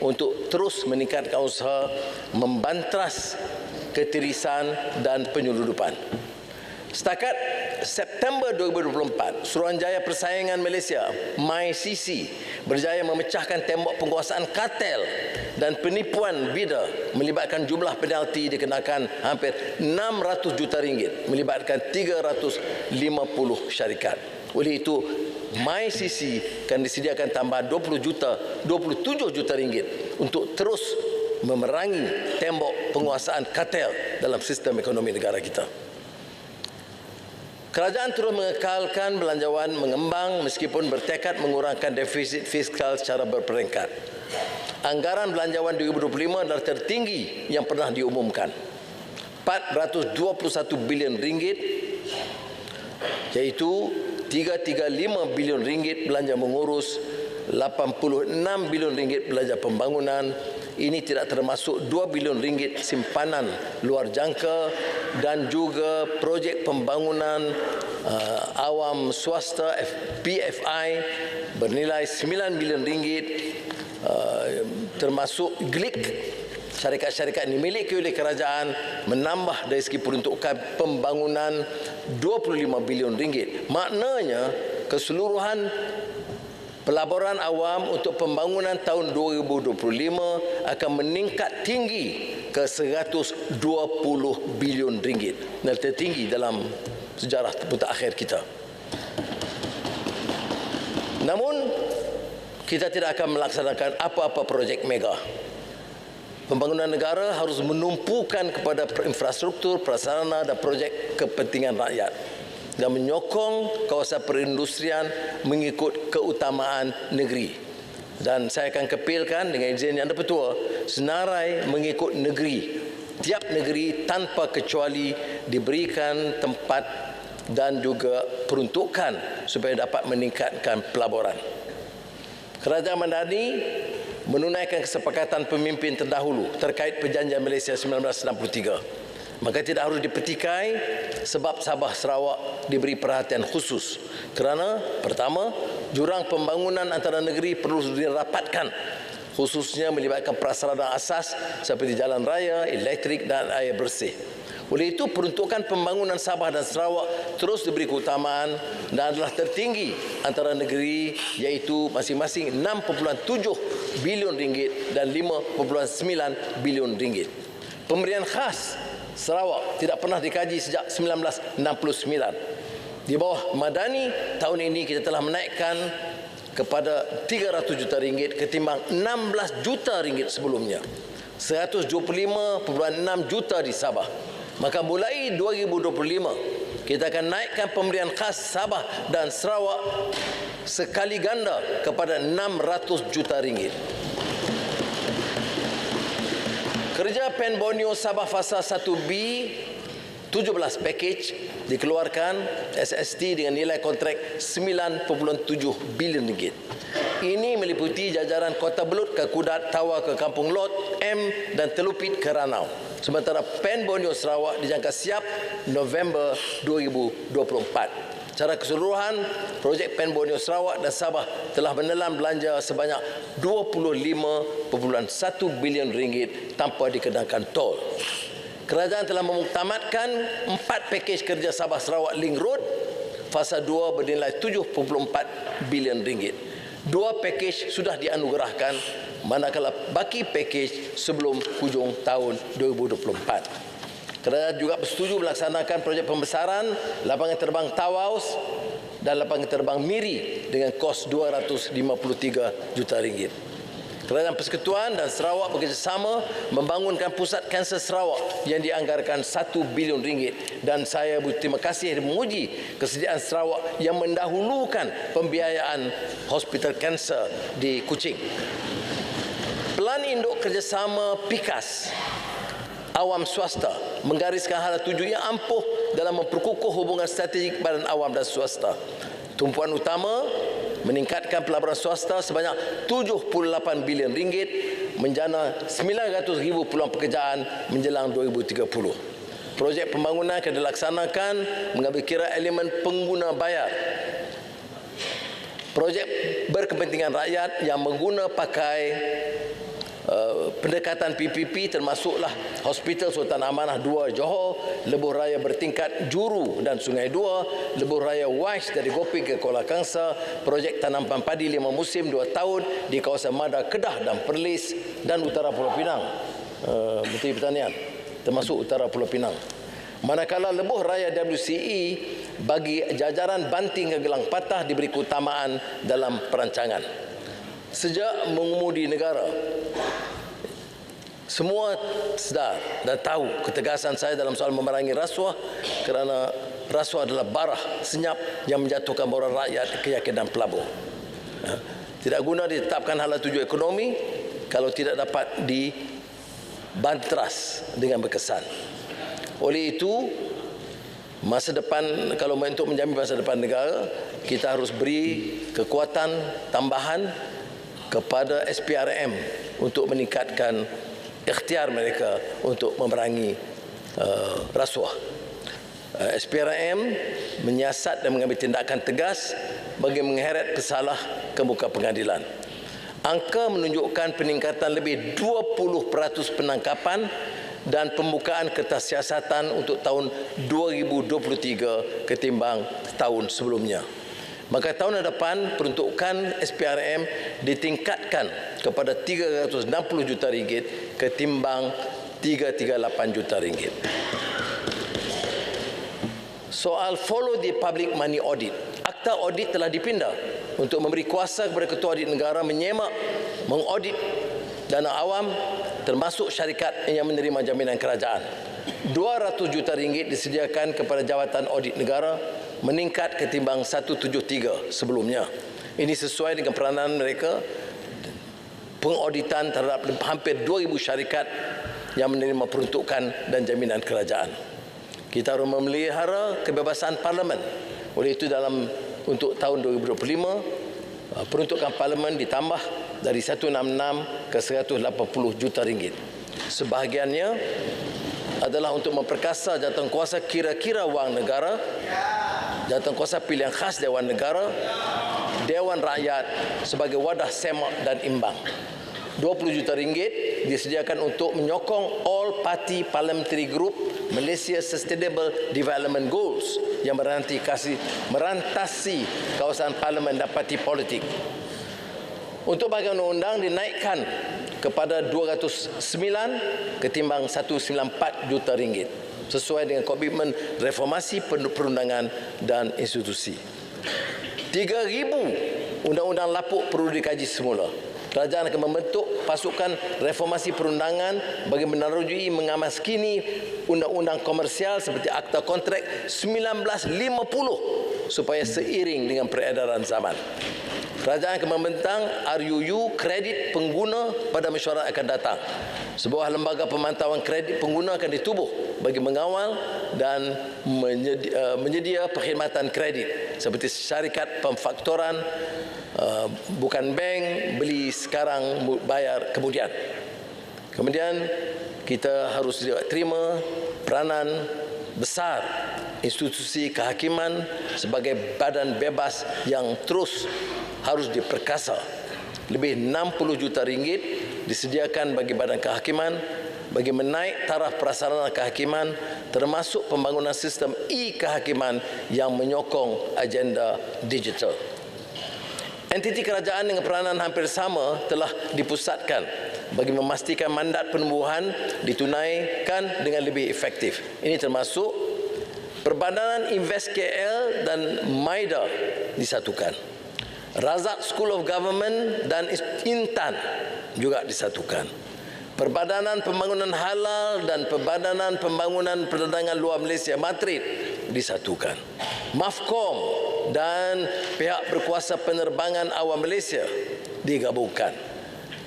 untuk terus meningkatkan usaha membantras ketirisan dan penyeludupan. Setakat September 2024, Suruhanjaya Persaingan Malaysia MyCC berjaya memecahkan tembok penguasaan kartel dan penipuan bidar melibatkan jumlah penalti dikenakan hampir RM600 juta melibatkan 350 syarikat. Oleh itu, MyCC akan disediakan tambahan 27 juta untuk terus memerangi tembok penguasaan kartel dalam sistem ekonomi negara kita. Kerajaan terus mengekalkan belanjawan mengembang meskipun bertekad mengurangkan defisit fiskal secara berperingkat. Anggaran belanjawan 2025 adalah tertinggi yang pernah diumumkan. RM421 bilion, iaitu RM335 bilion belanja mengurus, RM86 bilion belanja pembangunan. Ini tidak termasuk RM2 bilion simpanan luar jangka dan juga projek pembangunan awam swasta PFI bernilai RM9 bilion, termasuk GLIC. Syarikat-syarikat ini dimiliki oleh kerajaan menambah dari segi peruntukan pembangunan RM25 bilion. Maknanya keseluruhan pelaburan awam untuk pembangunan tahun 2025 akan meningkat tinggi ke RM120 bilion dan tertinggi dalam sejarah mutakhir kita. Namun kita tidak akan melaksanakan apa-apa projek mega. Pembangunan negara harus menumpukan kepada infrastruktur, prasarana dan projek kepentingan rakyat dan menyokong kawasan perindustrian mengikut keutamaan negeri. Dan saya akan kepilkan dengan izin Yang di-Pertua, senarai mengikut negeri. Tiap negeri tanpa kecuali diberikan tempat dan juga peruntukan supaya dapat meningkatkan pelaburan. Kerajaan Madani menunaikan kesepakatan pemimpin terdahulu terkait Perjanjian Malaysia 1963. Maka tidak harus dipetikai sebab Sabah Sarawak diberi perhatian khusus. Kerana pertama, jurang pembangunan antara negeri perlu dirapatkan, khususnya melibatkan prasarana asas seperti jalan raya, elektrik dan air bersih. Oleh itu, peruntukan pembangunan Sabah dan Sarawak terus diberi keutamaan dan adalah tertinggi antara negeri, iaitu masing-masing RM6.7 bilion dan RM5.9 bilion. Pemberian khas Sarawak tidak pernah dikaji sejak 1969. Di bawah Madani, tahun ini kita telah menaikkan kepada RM300 juta ketimbang RM16 juta sebelumnya. RM125.6 juta di Sabah. Maka mulai 2025, kita akan naikkan pemberian khas Sabah dan Sarawak sekali ganda kepada RM600 juta. Kerja Pen Borneo Sabah Fasa 1B 17 package dikeluarkan SST dengan nilai kontrak RM9.7 bilion. Ini meliputi jajaran Kota Belud ke Kudat, Tawa ke Kampung Lot, M dan Telupit ke Ranau. Sementara PEN Borneo Sarawak dijangka siap November 2024. Secara keseluruhan, projek PEN Borneo Sarawak dan Sabah telah menelan belanja sebanyak 25.1 bilion ringgit tanpa dikenakan tol. Kerajaan telah memuktamadkan 4 pakej kerja Sabah Sarawak Link Road fasa 2 bernilai 7.4 bilion ringgit. 2 pakej sudah dianugerahkan, manakala baki pakej sebelum hujung tahun 2024. Kerajaan juga bersetuju melaksanakan projek pembesaran lapangan terbang Tawaus dan lapangan terbang Miri dengan kos 253 juta ringgit. Kerajaan Persekutuan dan Sarawak bekerjasama membangunkan Pusat Kanser Sarawak yang dianggarkan 1 bilion ringgit, dan saya berterima kasih menguji kesediaan Sarawak yang mendahulukan pembiayaan hospital kanser di Kuching. Pelan induk kerjasama PIKAS awam swasta menggariskan hala tuju yang ampuh dalam memperkukuh hubungan strategik badan awam dan swasta. Tumpuan utama meningkatkan pelaburan swasta sebanyak 78 bilion ringgit, menjana 900,000 peluang pekerjaan menjelang 2030. Projek pembangunan akan dilaksanakan mengambil kira elemen pengguna bayar. Projek berkepentingan rakyat yang mengguna pakai pendekatan PPP termasuklah Hospital Sultan Amanah 2 Johor, lebuh raya bertingkat Juru dan Sungai 2, lebuh raya Wais dari Gopi ke Kuala Kangsar, projek tanaman padi 5 musim 2 tahun di kawasan Mada, Kedah dan Perlis dan utara Pulau Pinang, Menteri Pertanian termasuk utara Pulau Pinang. Manakala lebuh raya WCE bagi jajaran Banting ke Gelang Patah diberi keutamaan dalam perancangan. Sejak mengemudi negara, semua sedar dan tahu ketegasan saya dalam soal memerangi rasuah, kerana rasuah adalah bara senyap yang menjatuhkan moral rakyat, keyakinan pelabur. Tidak guna ditetapkan hala tuju ekonomi kalau tidak dapat dibantras dengan berkesan. Oleh itu, masa depan, kalau untuk menjamin masa depan negara, kita harus beri kekuatan tambahan kepada SPRM untuk meningkatkan ikhtiar mereka untuk memerangi rasuah. SPRM menyiasat dan mengambil tindakan tegas bagi mengheret pesalah ke muka pengadilan. Angka menunjukkan peningkatan lebih 20% penangkapan dan pembukaan kertas siasatan untuk tahun 2023 ketimbang tahun sebelumnya. Maka tahun depan peruntukan SPRM ditingkatkan kepada 360 juta ringgit ketimbang 338 juta ringgit. Soal follow the public money audit. Akta audit telah dipindah untuk memberi kuasa kepada Ketua Audit Negara menyemak, mengaudit dana awam termasuk syarikat yang menerima jaminan kerajaan. 200 juta ringgit disediakan kepada Jawatan Audit Negara, meningkat ketimbang 173 sebelumnya. Ini sesuai dengan peranan mereka pengauditan terhadap hampir 2,000 syarikat yang menerima peruntukan dan jaminan kerajaan. Kita harus memelihara kebebasan parlimen. Oleh itu untuk tahun 2025 peruntukan parlimen ditambah dari 166 ke 180 juta ringgit. Sebahagiannya adalah untuk memperkasa jawatankuasa kira-kira wang negara, jawatankuasa pilihan khas Dewan Negara, Dewan Rakyat sebagai wadah semak dan imbang. 20 juta ringgit disediakan untuk menyokong All Party Parliamentary Group Malaysia Sustainable Development Goals yang merantasi kawasan parlimen dan parti politik. Untuk bahagian undang-undang dinaikkan kepada 209 ketimbang 194 juta ringgit sesuai dengan komitmen reformasi perundangan dan institusi. 3,000 undang-undang lapuk perlu dikaji semula. Kerajaan akan membentuk pasukan reformasi perundangan bagi menarujui mengamaskini undang-undang komersial seperti Akta Kontrak 1950 supaya seiring dengan peredaran zaman. Kerajaan akan membentang RUU kredit pengguna pada mesyuarat akan datang. Sebuah lembaga pemantauan kredit pengguna akan ditubuh bagi mengawal dan menyedia perkhidmatan kredit seperti syarikat pemfaktoran, bukan bank, beli sekarang, bayar kemudian. Kemudian kita harus terima peranan besar institusi kehakiman sebagai badan bebas yang terus harus diperkasa. Lebih 60 juta ringgit disediakan bagi badan kehakiman bagi menaik taraf prasarana kehakiman, termasuk pembangunan sistem e-kehakiman yang menyokong agenda digital. Entiti kerajaan dengan peranan hampir sama telah dipusatkan bagi memastikan mandat penubuhan ditunaikan dengan lebih efektif. Ini termasuk Perbadanan Invest KL dan MIDA disatukan. Razak School of Government dan Intan juga disatukan. Perbadanan Pembangunan Halal dan Perbadanan Pembangunan Perdagangan Luar Malaysia Madrid disatukan. MAFCOM dan pihak berkuasa penerbangan awam Malaysia digabungkan.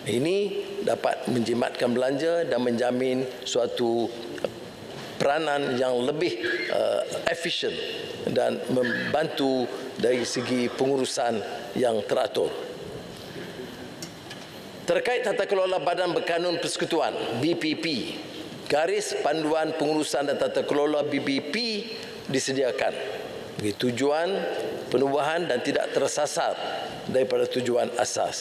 Ini dapat menjimatkan belanja dan menjamin suatu peranan yang lebih efisien dan membantu dari segi pengurusan yang teratur. Terkait tata kelola Badan Berkanun Persekutuan BPP, garis panduan pengurusan dan tata kelola BPP disediakan bagi tujuan penubuhan dan tidak tersasar daripada tujuan asal.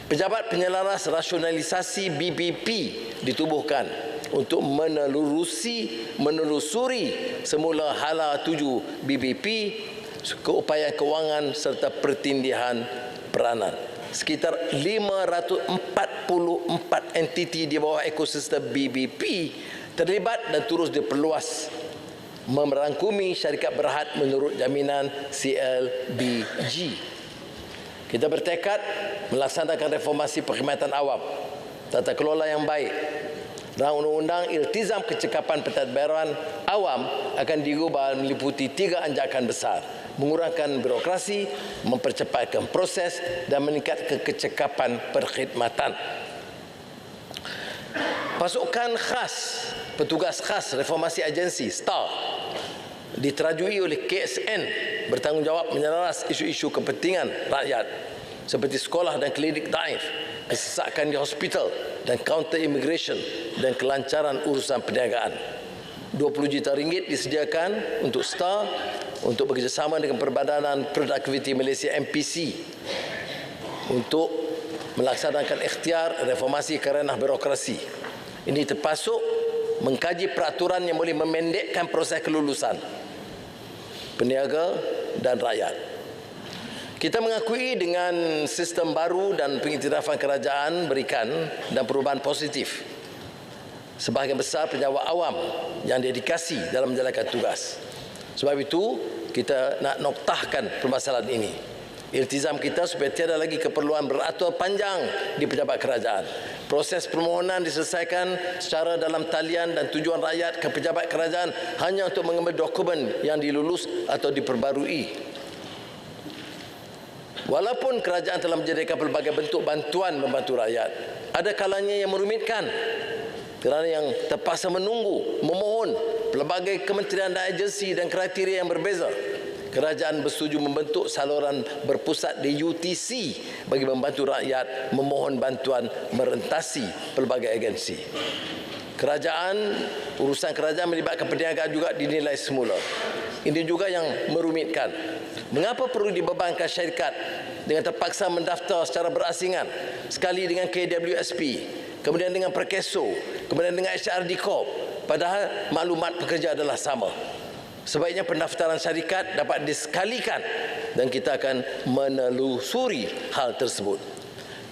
Pejabat Penyelaras Rasionalisasi BPP ditubuhkan untuk menelusuri semula hala 7 BPP, keupayaan kewangan serta pertindihan peranan. Sekitar 544 entiti di bawah ekosistem BPP terlibat dan terus diperluas merangkumi syarikat berhad menurut jaminan CLBG. Kita bertekad melaksanakan reformasi perkhidmatan awam, tata kelola yang baik, dan undang-undang iltizam kecekapan pentadbiran awam akan diubah meliputi 3 anjakan besar: mengurangkan birokrasi, mempercepatkan proses dan meningkatkan kecekapan perkhidmatan. Pasukan khas, petugas khas reformasi agensi STAR diterajui oleh KSN bertanggungjawab menyelaras isu-isu kepentingan rakyat seperti sekolah dan klinik daif, kesesakan di hospital dan kaunter immigration dan kelancaran urusan perniagaan. 20 juta ringgit disediakan untuk STAR untuk bekerjasama dengan Perbadanan Produktiviti Malaysia MPC untuk melaksanakan ikhtiar reformasi kerana birokrasi. Ini termasuk mengkaji peraturan yang boleh memendekkan proses kelulusan peniaga dan rakyat. Kita mengakui dengan sistem baru dan pengiktirafan kerajaan berikan dan perubahan positif sebahagian besar pejabat awam yang dedikasi dalam menjalankan tugas. Sebab itu, kita nak noktahkan permasalahan ini. Iltizam kita supaya tiada lagi keperluan beratur panjang di pejabat kerajaan. Proses permohonan diselesaikan secara dalam talian dan tujuan rakyat ke pejabat kerajaan hanya untuk mengambil dokumen yang dilulus atau diperbarui. Walaupun kerajaan telah menyediakan pelbagai bentuk bantuan membantu rakyat, ada kalanya yang merumitkan kerana yang terpaksa menunggu, memohon pelbagai kementerian dan agensi dan kriteria yang berbeza. Kerajaan bersetuju membentuk saluran berpusat di UTC bagi membantu rakyat memohon bantuan merentasi pelbagai agensi. Urusan kerajaan melibatkan perniagaan juga dinilai semula. Ini juga yang merumitkan. Mengapa perlu dibebankan syarikat dengan terpaksa mendaftar secara berasingan, sekali dengan KWSP, kemudian dengan Perkeso, kemudian dengan HRD Corp, padahal maklumat pekerja adalah sama. Sebaiknya pendaftaran syarikat dapat disekalikan dan kita akan menelusuri hal tersebut.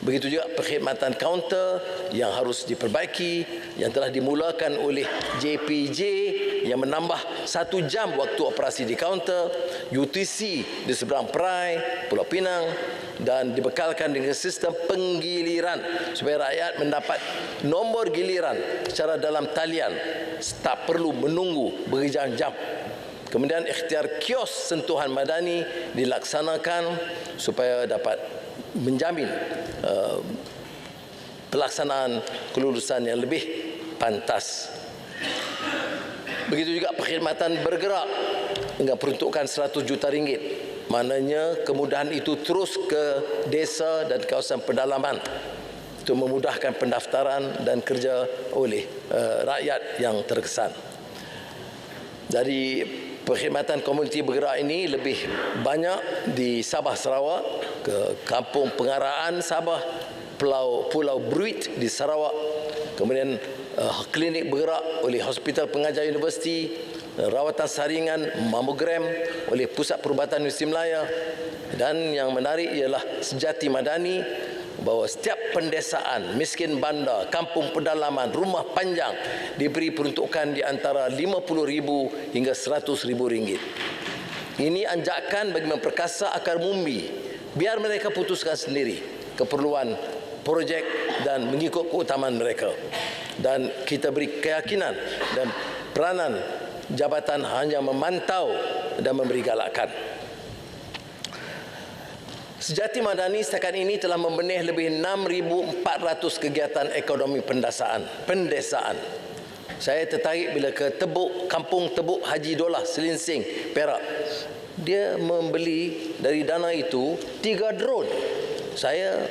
Begitu juga perkhidmatan kaunter yang harus diperbaiki, yang telah dimulakan oleh JPJ yang menambah 1 jam waktu operasi di kaunter, UTC di seberang Perai, Pulau Pinang, dan dibekalkan dengan sistem penggiliran supaya rakyat mendapat nombor giliran secara dalam talian, tak perlu menunggu berjam-jam. Kemudian ikhtiar kios sentuhan madani dilaksanakan supaya dapat menjamin pelaksanaan kelulusan yang lebih pantas. Begitu juga perkhidmatan bergerak dengan peruntukan 100 juta ringgit Maknanya kemudahan itu terus ke desa dan kawasan pedalaman untuk memudahkan pendaftaran dan kerja oleh rakyat yang terkesan. Dari perkhidmatan komuniti bergerak ini lebih banyak di Sabah Sarawak, ke Kampung Pengaraan Sabah, Pulau Bruit di Sarawak, kemudian klinik bergerak oleh Hospital Pengajar Universiti, rawatan saringan mamogram oleh Pusat Perubatan Universiti Melaya, dan yang menarik ialah Sejati Madani, bahawa setiap pendesaan, miskin bandar, kampung pedalaman, rumah panjang diberi peruntukan di antara RM50,000 hingga RM100,000. Ini anjakan bagi memperkasa akar umbi, biar mereka putuskan sendiri keperluan projek dan mengikut keutamaan mereka. Dan kita beri keyakinan dan peranan jabatan hanya memantau dan memberi galakan. Sejati Madani setakat ini telah membenih lebih 6,400 kegiatan ekonomi pendesaan. Saya tertarik bila ke Kampung Tebuk Haji Dolah, Selinsing, Perak. Dia membeli dari dana itu 3 drone. Saya,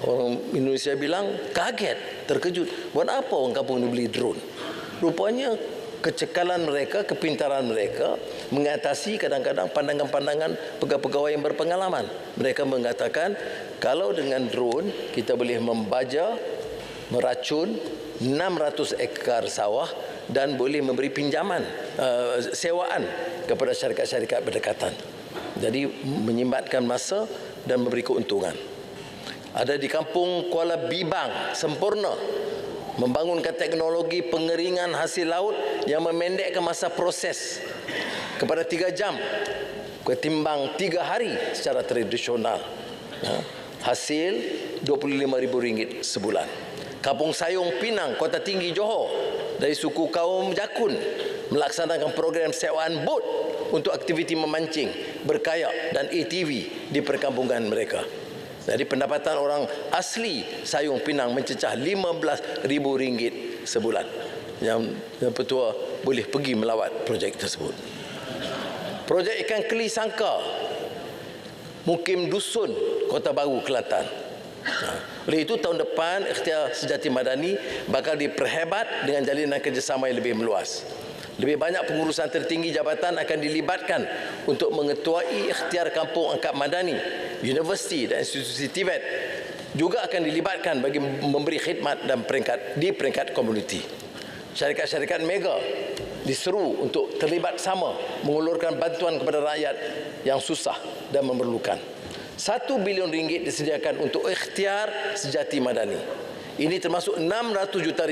orang Indonesia bilang, kaget, terkejut. Buat apa orang kampung ini beli drone? Rupanya kecekalan mereka, kepintaran mereka mengatasi kadang-kadang pandangan-pandangan pegawai-pegawai yang berpengalaman. Mereka mengatakan kalau dengan drone kita boleh membaja, meracun 600 ekar sawah dan boleh memberi pinjaman, sewaan kepada syarikat-syarikat berdekatan. Jadi menyimbatkan masa dan memberi keuntungan. Ada di Kampung Kuala Bibang, Sempurna, membangunkan teknologi pengeringan hasil laut yang memendekkan masa proses kepada 3 jam ketimbang 3 hari secara tradisional. Hasil RM25,000 sebulan. Kampung Sayong Pinang, Kota Tinggi, Johor, dari suku kaum Jakun melaksanakan program sewaan bot untuk aktiviti memancing, berkayak dan ATV di perkampungan mereka. Jadi pendapatan orang asli Sayong Pinang mencecah RM15,000 sebulan. Yang Petua boleh pergi melawat projek tersebut. Projek ikan keli sangka, Mukim Dusun, Kota Baru, Kelantan. Oleh itu tahun depan ikhtiar Sejati Madani bakal diperhebat dengan jalinan kerjasama yang lebih meluas. Lebih banyak pengurusan tertinggi jabatan akan dilibatkan untuk mengetuai ikhtiar Kampung Angkat Madani, universiti dan institusi Tibet juga akan dilibatkan bagi memberi khidmat dan peringkat komuniti. Syarikat-syarikat mega diseru untuk terlibat sama mengulurkan bantuan kepada rakyat yang susah dan memerlukan. RM1 bilion disediakan untuk ikhtiar Sejati Madani. Ini termasuk RM600 juta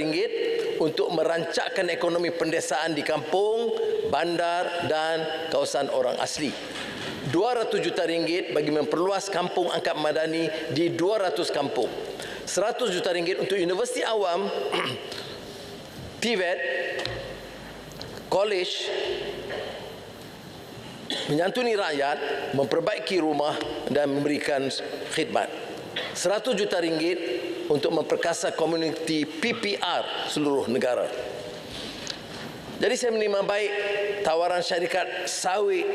untuk merancakkan ekonomi pendesaan di kampung, bandar dan kawasan orang asli. RM200 juta bagi memperluas Kampung Angkat Madani di 200 kampung. RM100 juta untuk Universiti Awam, TVET, college, menyantuni rakyat, memperbaiki rumah dan memberikan khidmat. RM100 juta untuk memperkasa komuniti PPR seluruh negara. Jadi saya menerima baik tawaran syarikat sawit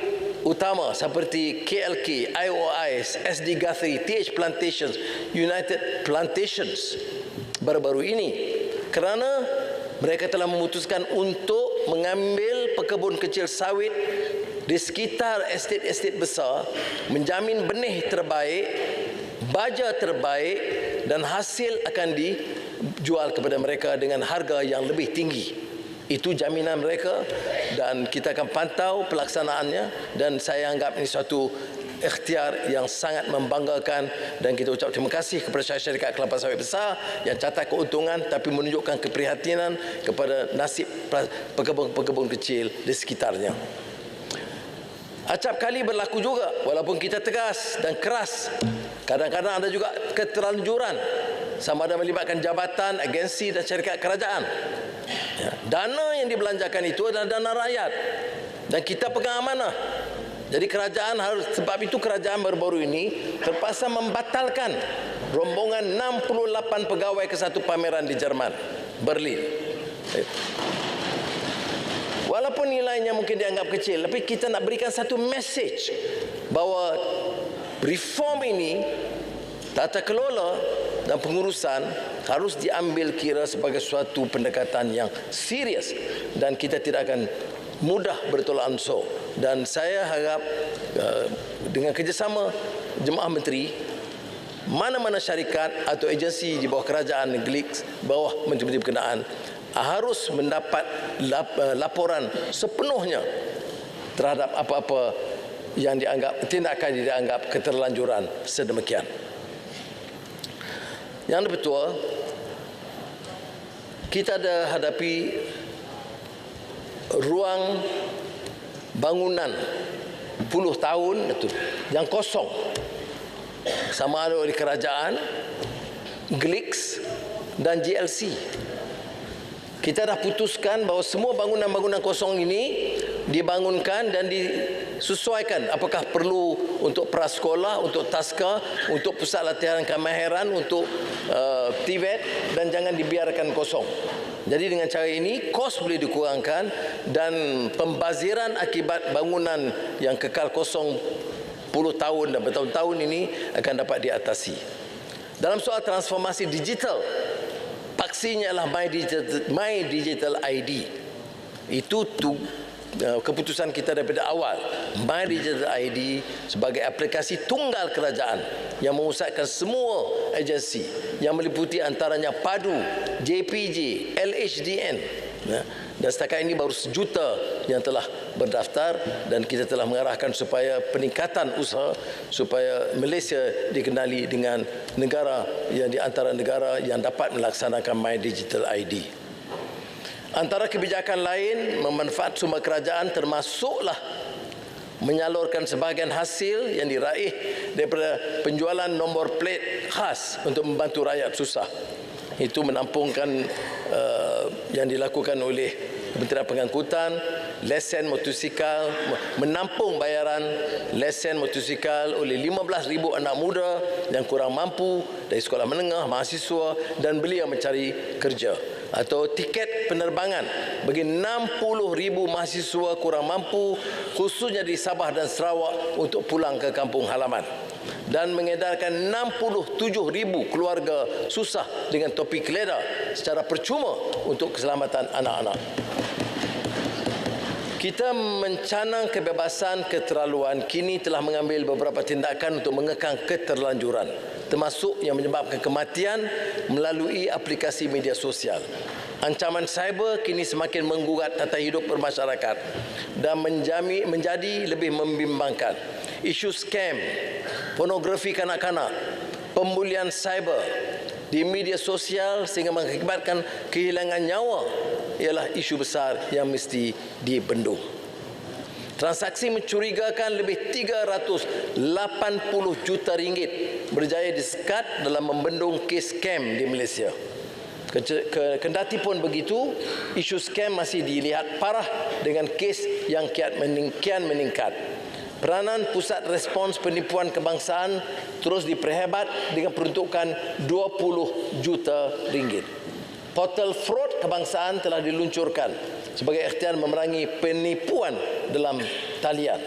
utama seperti KLK, IOIs, SD Guthrie, TH Plantations, United Plantations baru-baru ini, kerana mereka telah memutuskan untuk mengambil pekebun kecil sawit di sekitar estet-estet besar, menjamin benih terbaik, baja terbaik dan hasil akan dijual kepada mereka dengan harga yang lebih tinggi. Itu jaminan mereka dan kita akan pantau pelaksanaannya, dan saya anggap ini suatu ikhtiar yang sangat membanggakan, dan kita ucap terima kasih kepada syarikat kelapa sawit besar yang catat keuntungan tapi menunjukkan keprihatinan kepada nasib pekebun-pekebun kecil di sekitarnya. Acap kali berlaku juga, walaupun kita tegas dan keras, kadang-kadang ada juga keterlanjuran, sama ada melibatkan jabatan, agensi dan syarikat kerajaan. Dana yang dibelanjakan itu adalah dana rakyat dan kita pegang amanah. Jadi kerajaan harus, sebab itu kerajaan baru-baru ini terpaksa membatalkan rombongan 68 pegawai ke satu pameran di Jerman, Berlin. Walaupun nilainya mungkin dianggap kecil, tapi kita nak berikan satu message bahawa reform ini, tata kelola dan pengurusan harus diambil kira sebagai suatu pendekatan yang serius dan kita tidak akan mudah bertolak ansur. Dan saya harap dengan kerjasama Jemaah Menteri, mana-mana syarikat atau agensi di bawah kerajaan negeri, bawah menteri-menteri berkenaan harus mendapat laporan sepenuhnya terhadap apa-apa yang dianggap tindakan yang dianggap keterlanjuran sedemikian. Yang betul, kita ada hadapi ruang bangunan puluh tahun itu yang kosong, sama ada oleh kerajaan, GLIX dan GLC. Kita dah putuskan bahawa semua bangunan-bangunan kosong ini dibangunkan dan disesuaikan apakah perlu untuk prasekolah, untuk taska, untuk pusat latihan kemahiran, untuk TVET, dan jangan dibiarkan kosong. Jadi dengan cara ini kos boleh dikurangkan dan pembaziran akibat bangunan yang kekal kosong puluh tahun dan bertahun-tahun ini akan dapat diatasi. Dalam soal transformasi digital, paksinya adalah My Digital ID. Itu keputusan kita daripada awal. My Digital ID sebagai aplikasi tunggal kerajaan yang mengusahkan semua agensi yang meliputi antaranya PADU, JPJ, LHDN. Dan setakat ini baru 1 juta yang telah berdaftar dan kita telah mengarahkan supaya peningkatan usaha supaya Malaysia dikenali dengan negara yang di antara negara yang dapat melaksanakan My Digital ID. Antara kebijakan lain memanfaat sumber kerajaan termasuklah menyalurkan sebahagian hasil yang diraih daripada penjualan nombor plat khas untuk membantu rakyat susah. Itu menampungkan yang dilakukan oleh Kementerian Pengangkutan, lesen motosikal, menampung bayaran lesen motosikal oleh 15,000 anak muda yang kurang mampu dari sekolah menengah, mahasiswa dan belia mencari kerja. Atau tiket penerbangan bagi 60,000 mahasiswa kurang mampu khususnya di Sabah dan Sarawak untuk pulang ke kampung halaman, dan mengedarkan 67,000 keluarga susah dengan topi keleda secara percuma untuk keselamatan anak-anak. Kita mencanang kebebasan keterlaluan kini telah mengambil beberapa tindakan untuk mengekang keterlanjuran, termasuk yang menyebabkan kematian melalui aplikasi media sosial. Ancaman cyber kini semakin menggugat tata hidup bermasyarakat dan menjadi lebih membimbangkan. Isu scam, pornografi kanak-kanak, pembulian cyber di media sosial sehingga mengakibatkan kehilangan nyawa ialah isu besar yang mesti dibendung. Transaksi mencurigakan lebih 380 juta ringgit berjaya disekat dalam membendung kes scam di Malaysia. Kendati pun begitu, isu scam masih dilihat parah dengan kes yang kian meningkat. Peranan Pusat Respons Penipuan Kebangsaan terus diperhebat dengan peruntukan 20 juta ringgit. Portal fraud kebangsaan telah diluncurkan sebagai ikhtiar memerangi penipuan dalam talian.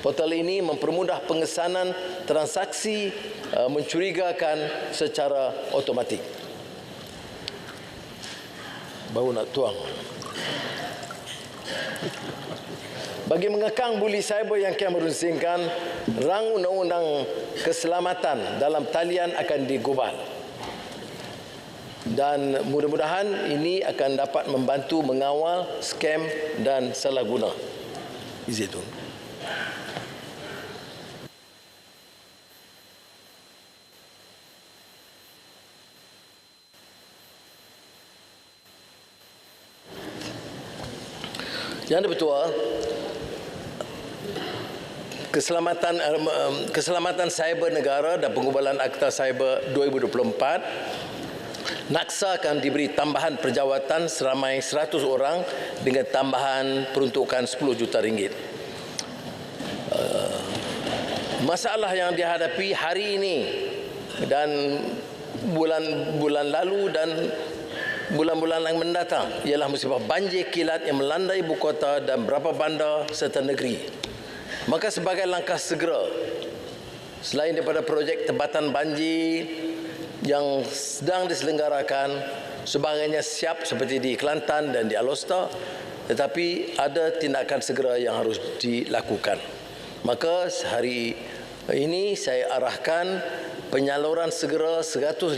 Portal ini mempermudah pengesanan transaksi mencurigakan secara automatik. Baru nak tuang. Bagi mengekang buli cyber yang kian merunsingkan, rang undang-undang keselamatan dalam talian akan digubal. Dan mudah-mudahan ini akan dapat membantu mengawal skam dan salah guna. Izin. Yang betul, keselamatan cyber negara dan pengubalan Akta Cyber 2024, NAKSA akan diberi tambahan perjawatan seramai 100 orang dengan tambahan peruntukan 10 juta ringgit. Masalah yang dihadapi hari ini dan bulan lalu dan bulan-bulan yang mendatang ialah musibah banjir kilat yang melanda ibu kota dan beberapa bandar serta negeri. Maka sebagai langkah segera, selain daripada projek tebatan banjir yang sedang diselenggarakan, sebagainya siap seperti di Kelantan dan di Alor, tetapi ada tindakan segera yang harus dilakukan. Maka hari ini saya arahkan penyaluran segera 150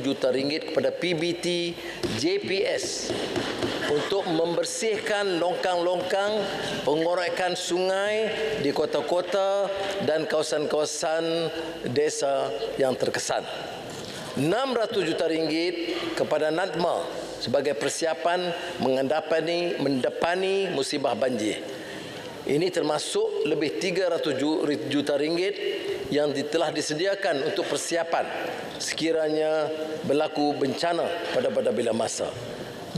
juta ringgit kepada PBT JPS untuk membersihkan longkang-longkang pengorekan sungai di kota-kota dan kawasan-kawasan desa yang terkesan. 600 juta ringgit kepada NADMA sebagai persiapan mendepani musibah banjir. Ini termasuk lebih 300 juta ringgit yang telah disediakan untuk persiapan sekiranya berlaku bencana pada bila masa.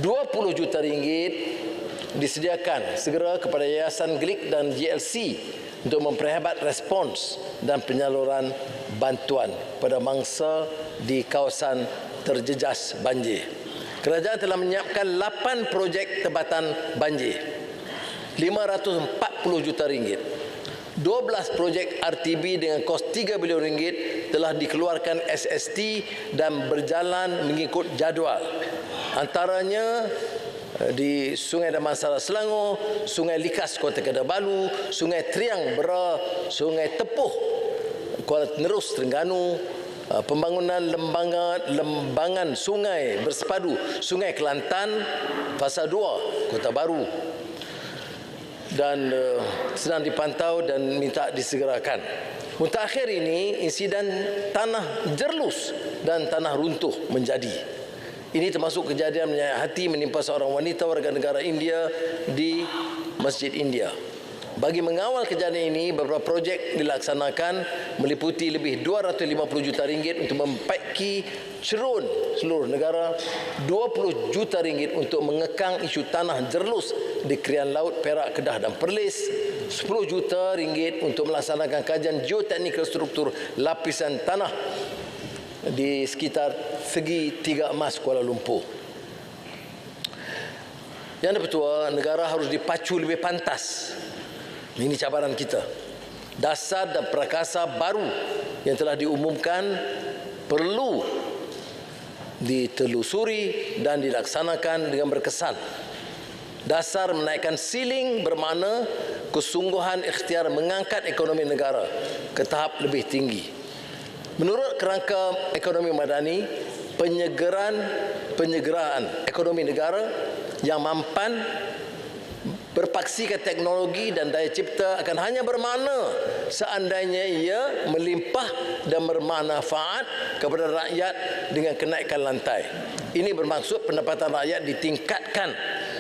20 juta ringgit disediakan segera kepada Yayasan Glik dan GLC untuk memperhebat respons dan penyaluran bantuan pada mangsa di kawasan terjejas banjir. Kerajaan telah menyiapkan 8 projek tebatan banjir, 540 juta ringgit. 12 projek RTB dengan kos 3 bilion ringgit telah dikeluarkan SST dan berjalan mengikut jadual. Antaranya di Sungai Damansara Selangor, Sungai Likas Kota Kinabalu, Sungai Triang Bera, Sungai Tepuh Kuala Nerus Terengganu, pembangunan lembangan sungai bersepadu Sungai Kelantan, Fasa 2 Kota Baru, dan sedang dipantau dan minta disegerakan. Mutakhir ini insiden tanah jerlus dan tanah runtuh menjadi. Ini termasuk kejadian menyayat hati menimpa seorang wanita warga negara India di Masjid India. Bagi mengawal kejadian ini, beberapa projek dilaksanakan meliputi lebih 250 juta ringgit untuk mempaiki cerun seluruh negara, 20 juta ringgit untuk mengekang isu tanah jerlus di Krian Laut, Perak, Kedah dan Perlis, 10 juta ringgit untuk melaksanakan kajian geoteknikal struktur lapisan tanah di sekitar segi 3 Emas Kuala Lumpur. Yang Pertua, negara harus dipacu lebih pantas. Ini cabaran kita. Dasar dan prakasa baru yang telah diumumkan perlu ditelusuri dan dilaksanakan dengan berkesan. Dasar menaikkan siling bermakna kesungguhan ikhtiar mengangkat ekonomi negara ke tahap lebih tinggi. Menurut kerangka ekonomi madani, penyegeraan ekonomi negara yang mampan berpaksikan teknologi dan daya cipta akan hanya bermakna seandainya ia melimpah dan bermanfaat kepada rakyat dengan kenaikan lantai. Ini bermaksud pendapatan rakyat ditingkatkan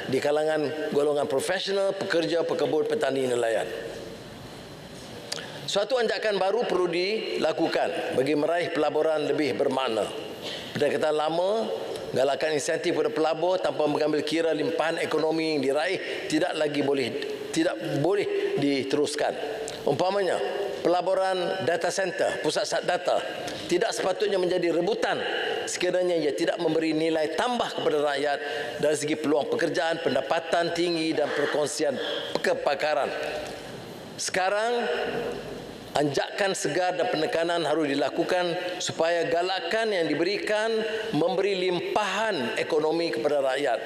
di kalangan golongan profesional, pekerja, pekebun, petani, nelayan. Suatu anjakan baru perlu dilakukan bagi meraih pelaburan lebih bermakna. Pendekatan lama, galakan insentif kepada pelabur tanpa mengambil kira limpahan ekonomi yang diraih tidak boleh diteruskan. Umpamanya, pelaburan data center, pusat data tidak sepatutnya menjadi rebutan sekiranya ia tidak memberi nilai tambah kepada rakyat dari segi peluang pekerjaan, pendapatan tinggi dan perkongsian kepakaran. Sekarang, anjakan segar dan penekanan harus dilakukan supaya galakan yang diberikan memberi limpahan ekonomi kepada rakyat,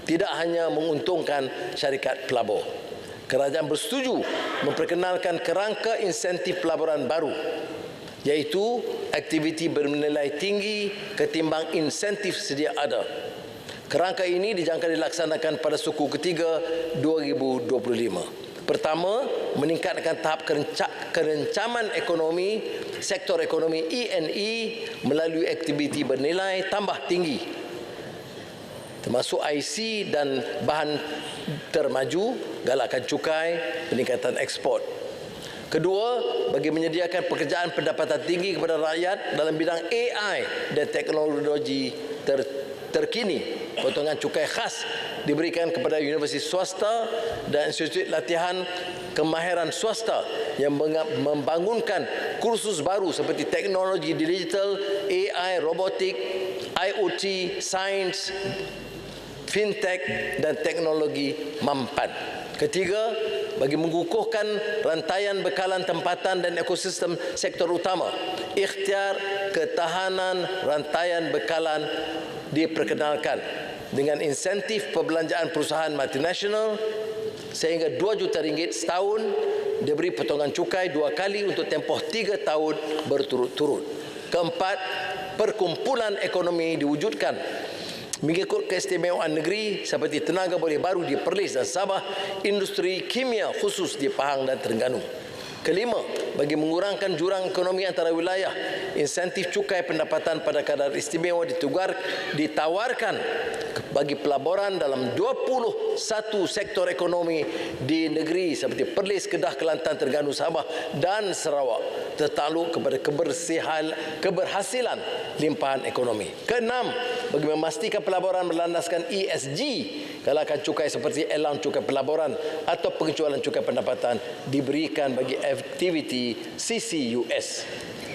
tidak hanya menguntungkan syarikat pelabur. Kerajaan bersetuju memperkenalkan kerangka insentif pelaburan baru, iaitu aktiviti bernilai tinggi ketimbang insentif sedia ada. Kerangka ini dijangka dilaksanakan pada suku ketiga 2025. Pertama, meningkatkan tahap kerencaman ekonomi, sektor ekonomi E&E melalui aktiviti bernilai tambah tinggi, termasuk IC dan bahan termaju, galakan cukai, peningkatan ekspor. Kedua, bagi menyediakan pekerjaan pendapatan tinggi kepada rakyat dalam bidang AI dan teknologi terkini. Potongan cukai khas diberikan kepada universiti swasta dan institut latihan kemahiran swasta yang membangunkan kursus baru seperti teknologi digital, AI, robotik, IoT, sains, fintech dan teknologi mampan. Ketiga, bagi mengukuhkan rantaian bekalan tempatan dan ekosistem sektor utama, ikhtiar ketahanan rantaian bekalan diperkenalkan dengan insentif perbelanjaan perusahaan multinasional sehingga RM2 juta setahun, diberi potongan cukai 2 kali untuk tempoh 3 tahun berturut-turut. Keempat, perkumpulan ekonomi diwujudkan mengikut keistimewaan negeri seperti tenaga boleh baru di Perlis dan Sabah, industri kimia khusus di Pahang dan Terengganu. Kelima, bagi mengurangkan jurang ekonomi antara wilayah, insentif cukai pendapatan pada kadar istimewa ditawarkan bagi pelaburan dalam 21 sektor ekonomi di negeri seperti Perlis, Kedah, Kelantan, Terengganu, Sabah dan Sarawak tertakluk kepada keberhasilan limpahan ekonomi. Keenam, bagi memastikan pelaburan berlandaskan ESG, galakkan cukai seperti allowance cukai pelaburan atau pengecualian cukai pendapatan diberikan bagi aktiviti CCUS.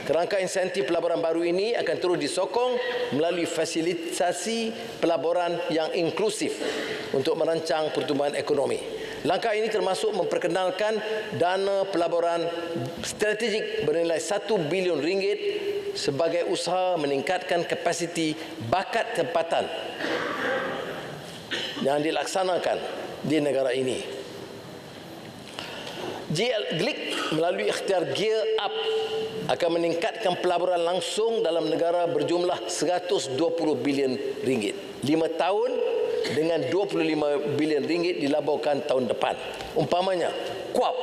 Kerangka insentif pelaburan baru ini akan terus disokong melalui fasilitasi pelaburan yang inklusif untuk merancang pertumbuhan ekonomi. Langkah ini termasuk memperkenalkan dana pelaburan strategik bernilai RM1 bilion sebagai usaha meningkatkan kapasiti bakat tempatan yang dilaksanakan di negara ini. GLIC melalui ikhtiar Gear Up akan meningkatkan pelaburan langsung dalam negara berjumlah RM120 bilion. 5 tahun dengan RM25 bilion dilaburkan tahun depan. Umpamanya, KUAP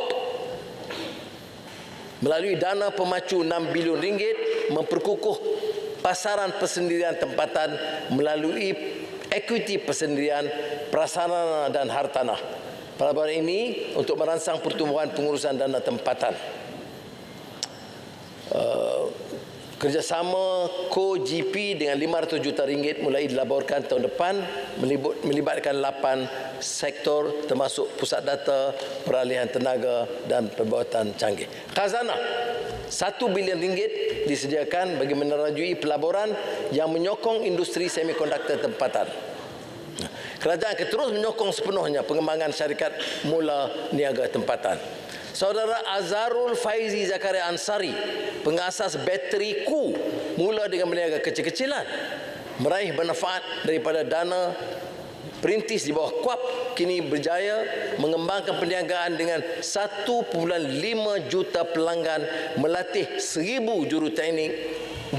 melalui dana pemacu RM6 bilion memperkukuh pasaran persendirian tempatan melalui ekuiti persendirian, prasarana dan hartanah. Pelaburan ini untuk merangsang pertumbuhan pengurusan dana tempatan. Kerjasama Co-GP dengan RM500 juta mulai dilaporkan tahun depan, melibatkan 8 sektor termasuk pusat data, peralihan tenaga dan perbuatan canggih. Khazanah RM1 bilion disediakan bagi menerajui pelaburan yang menyokong industri semikonduktor tempatan. Kerajaan akan terus menyokong sepenuhnya pengembangan syarikat mula niaga tempatan. Saudara Azharul Faizi Zakaria Ansari, pengasas bateri Ku, mula dengan berniaga kecil-kecilan, meraih manfaat daripada dana perintis di bawah KUAP, kini berjaya mengembangkan perniagaan dengan 1.5 juta pelanggan, melatih 1,000 juruteknik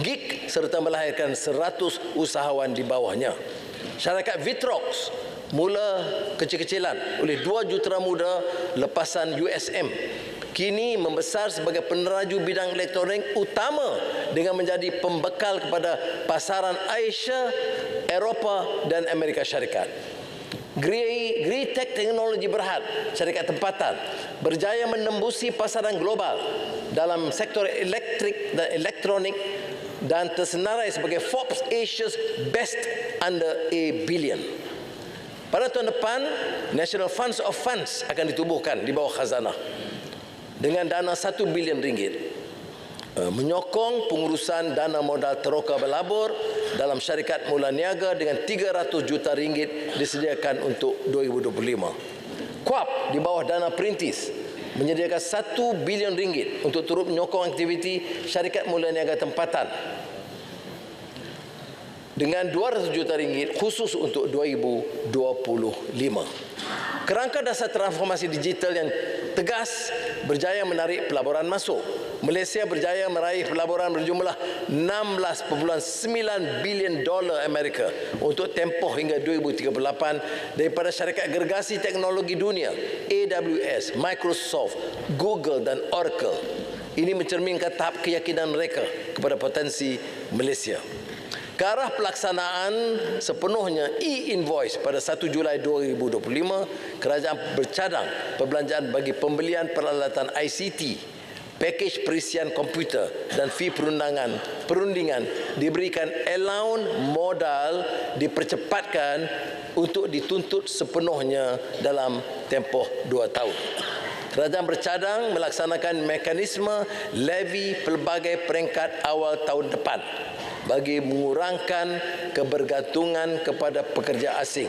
gig serta melahirkan 100 usahawan di bawahnya. Syarikat Vitrox mula kecil-kecilan oleh 2 jutera muda lepasan USM, kini membesar sebagai peneraju bidang elektronik utama dengan menjadi pembekal kepada pasaran Asia, Eropah dan Amerika Syarikat. Gritech Teknologi Berhad, syarikat tempatan, berjaya menembusi pasaran global dalam sektor elektrik dan elektronik dan tersenarai sebagai Forbes Asia's Best Under a Billion. Pada tahun depan, National Funds of Funds akan ditubuhkan di bawah khazanah dengan dana RM1 bilion, menyokong pengurusan dana modal teroka berlabur dalam syarikat mula niaga dengan RM300 juta disediakan untuk 2025. KUAP di bawah dana perintis menyediakan RM1 bilion untuk turut menyokong aktiviti syarikat mula niaga tempatan dengan RM200 juta khusus untuk 2025. Kerangka dasar transformasi digital yang tegas berjaya menarik pelaburan masuk. Malaysia berjaya meraih pelaburan berjumlah $16.9 bilion Amerika untuk tempoh hingga 2038 daripada syarikat gergasi teknologi dunia AWS, Microsoft, Google dan Oracle. Ini mencerminkan tahap keyakinan mereka kepada potensi Malaysia. Ke arah pelaksanaan sepenuhnya e-invoice pada 1 Julai 2025, kerajaan bercadang perbelanjaan bagi pembelian peralatan ICT, pakej perisian komputer dan fee perundingan diberikan allowance modal dipercepatkan untuk dituntut sepenuhnya dalam tempoh 2 tahun. Kerajaan bercadang melaksanakan mekanisme levy pelbagai peringkat awal tahun depan bagi mengurangkan kebergantungan kepada pekerja asing.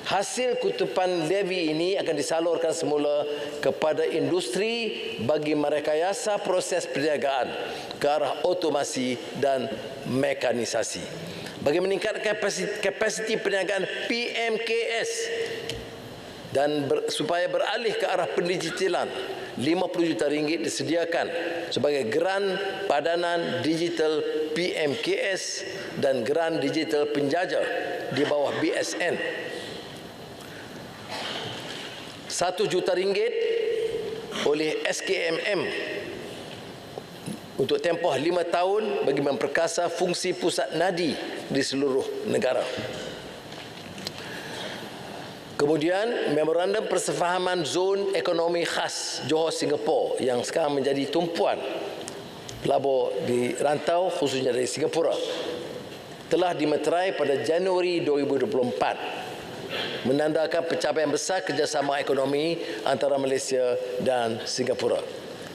Hasil kutipan levy ini akan disalurkan semula kepada industri bagi merekayasa proses perniagaan ke arah otomasi dan mekanisasi. Bagi meningkatkan kapasiti perniagaan PMKS dan supaya beralih ke arah pendigitalan, 50 juta ringgit disediakan sebagai geran padanan digital PMKS dan geran digital penjaja di bawah BSN. 1 juta ringgit oleh SKMM untuk tempoh 5 tahun bagi memperkasa fungsi pusat nadi di seluruh negara. Kemudian memorandum persefahaman zon ekonomi khas Johor Singapura yang sekarang menjadi tumpuan pelabur di rantau khususnya dari Singapura telah dimeterai pada Januari 2024, menandakan pencapaian besar kerjasama ekonomi antara Malaysia dan Singapura.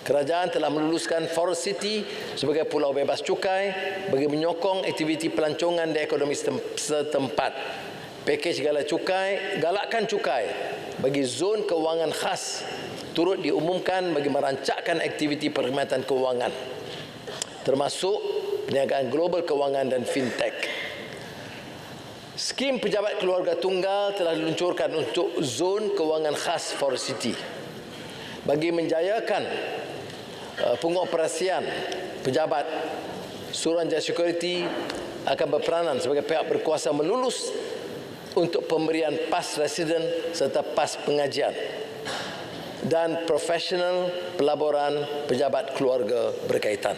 Kerajaan telah meluluskan Forest City sebagai pulau bebas cukai bagi menyokong aktiviti pelancongan di ekonomi setempat. Pakej galakkan cukai bagi zon kewangan khas turut diumumkan bagi merancangkan aktiviti perkhidmatan kewangan, termasuk perniagaan global kewangan dan fintech. Skim pejabat keluarga tunggal telah diluncurkan untuk zon kewangan khas Forest City. Bagi menjayakan pengoperasian, pejabat Suruhanjaya Security akan berperanan sebagai pihak berkuasa melulus untuk pemberian pas residen serta pas pengajian dan profesional pelaburan pejabat keluarga berkaitan.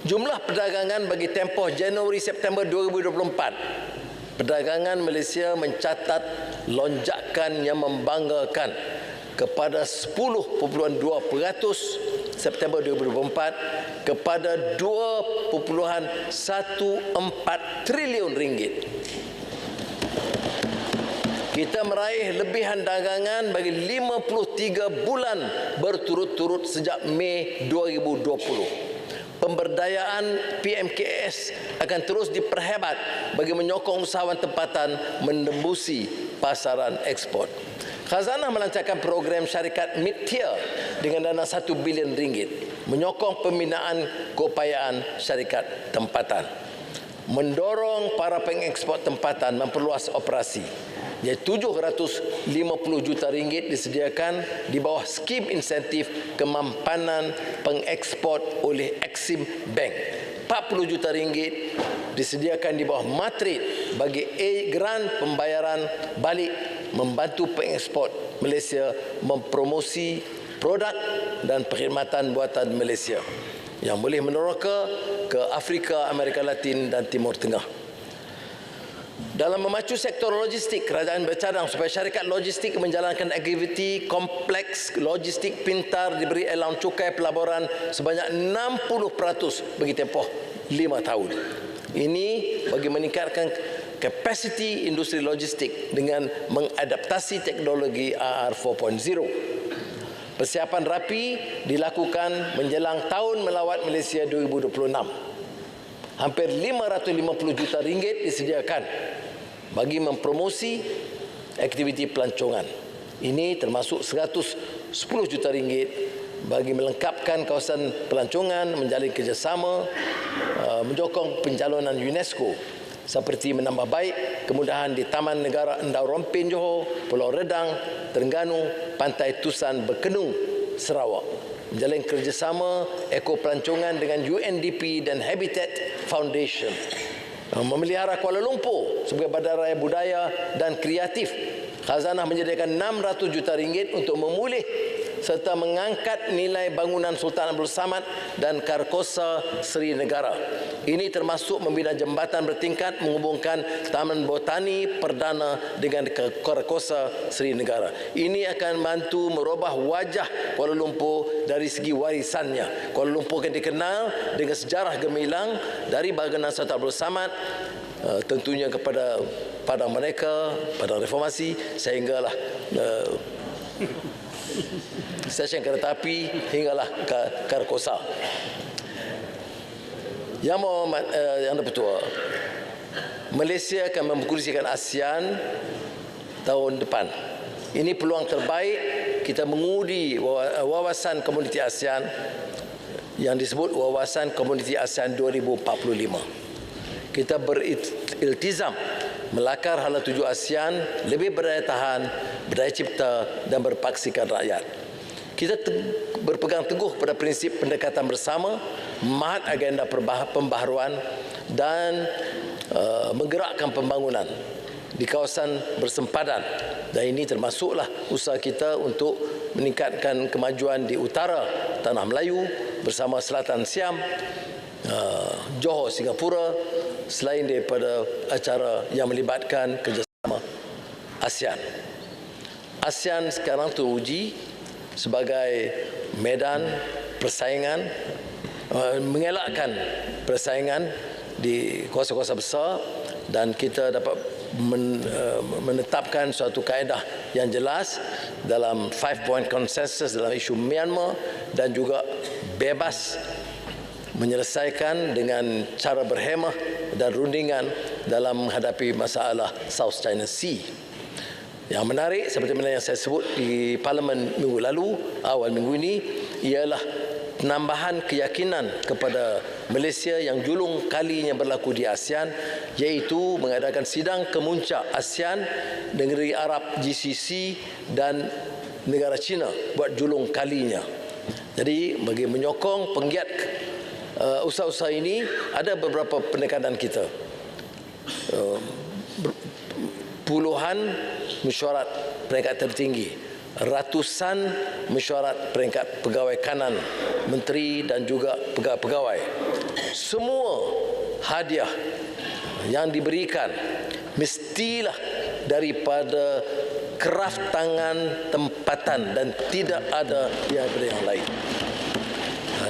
Jumlah perdagangan bagi tempoh Januari-September 2024, perdagangan Malaysia mencatat lonjakan yang membanggakan kepada 10.2% September 2024 kepada 2.14 triliun ringgit. Kita meraih lebihan dagangan bagi 53 bulan berturut-turut sejak Mei 2020. Pemberdayaan PMKS akan terus diperhebat bagi menyokong usahawan tempatan menembusi pasaran ekspor. Khazanah melancarkan program syarikat mid-tier dengan dana 1 bilion ringgit, menyokong pembinaan keupayaan syarikat tempatan, mendorong para pengekspor tempatan memperluas operasi. Iaitu 750 juta ringgit disediakan di bawah skim insentif kemampanan pengekspor oleh Exim Bank. 40 juta ringgit disediakan di bawah matrik bagi geran pembayaran balik membantu pengekspor Malaysia mempromosi produk dan perkhidmatan buatan Malaysia yang boleh meneroka ke Afrika, Amerika Latin dan Timur Tengah. Dalam memacu sektor logistik, kerajaan bercadang supaya syarikat logistik menjalankan aktiviti kompleks logistik pintar diberi allowance cukai pelaburan sebanyak 60% bagi tempoh 5 tahun. Ini bagi meningkatkan kapasiti industri logistik dengan mengadaptasi teknologi AR 4.0. Persiapan rapi dilakukan menjelang tahun melawat Malaysia 2026. Hampir 550 juta ringgit disediakan bagi mempromosi aktiviti pelancongan. Ini termasuk 110 juta ringgit bagi melengkapkan kawasan pelancongan, menjalin kerjasama, menyokong pencalonan UNESCO seperti menambah baik kemudahan di Taman Negara Endau Rompin Johor, Pulau Redang, Terengganu, Pantai Tusan Berkenung, Sarawak. Menjalin kerjasama eko-pelancongan dengan UNDP dan Habitat Foundation. Memelihara Kuala Lumpur sebagai bandaraya budaya dan kreatif. Khazanah menyediakan 600 juta ringgit untuk memulih serta mengangkat nilai bangunan Sultan Abdul Samad dan Karkosa Seri Negara. Ini termasuk membina jambatan bertingkat menghubungkan Taman Botani Perdana dengan Karkosa Seri Negara. Ini akan bantu merubah wajah Kuala Lumpur dari segi warisannya. Kuala Lumpur akan dikenal dengan sejarah gemilang dari bangunan Sultan Abdul Samad, tentunya kepada pada mereka, pada reformasi, sehinggalah stesen kereta api hinggalah Karkosa. Yang Pertua, Malaysia akan memkursikan ASEAN tahun depan. Ini peluang terbaik kita mengundi wawasan komuniti ASEAN yang disebut wawasan komuniti ASEAN 2045. Kita beriltizam melakar hala tuju ASEAN lebih berdaya tahan, berdaya cipta dan berpaksikan rakyat. Kita berpegang teguh pada prinsip pendekatan bersama, memahat agenda pembaharuan dan menggerakkan pembangunan di kawasan bersempadan. Dan ini termasuklah usaha kita untuk meningkatkan kemajuan di utara Tanah Melayu bersama Selatan Siam, Johor, Singapura, selain daripada acara yang melibatkan kerjasama ASEAN. ASEAN sekarang teruji sebagai medan persaingan, mengelakkan persaingan di kawasan-kawasan besar, dan kita dapat menetapkan suatu kaedah yang jelas dalam 5-point consensus dalam isu Myanmar dan juga bebas menyelesaikan dengan cara berhemah dan rundingan dalam menghadapi masalah South China Sea. Yang menarik seperti mana yang saya sebut di Parlimen minggu lalu, awal minggu ini, ialah penambahan keyakinan kepada Malaysia yang julung kalinya berlaku di ASEAN, iaitu mengadakan sidang kemuncak ASEAN, negeri Arab GCC dan negara China buat julung kalinya. Jadi bagi menyokong penggiat usaha-usaha ini, ada beberapa pendekatan kita. Puluhan mesyuarat peringkat tertinggi, ratusan mesyuarat peringkat pegawai kanan, menteri dan juga pegawai-pegawai. Semua hadiah yang diberikan mestilah daripada kraf tangan tempatan dan tidak ada daripada yang lain.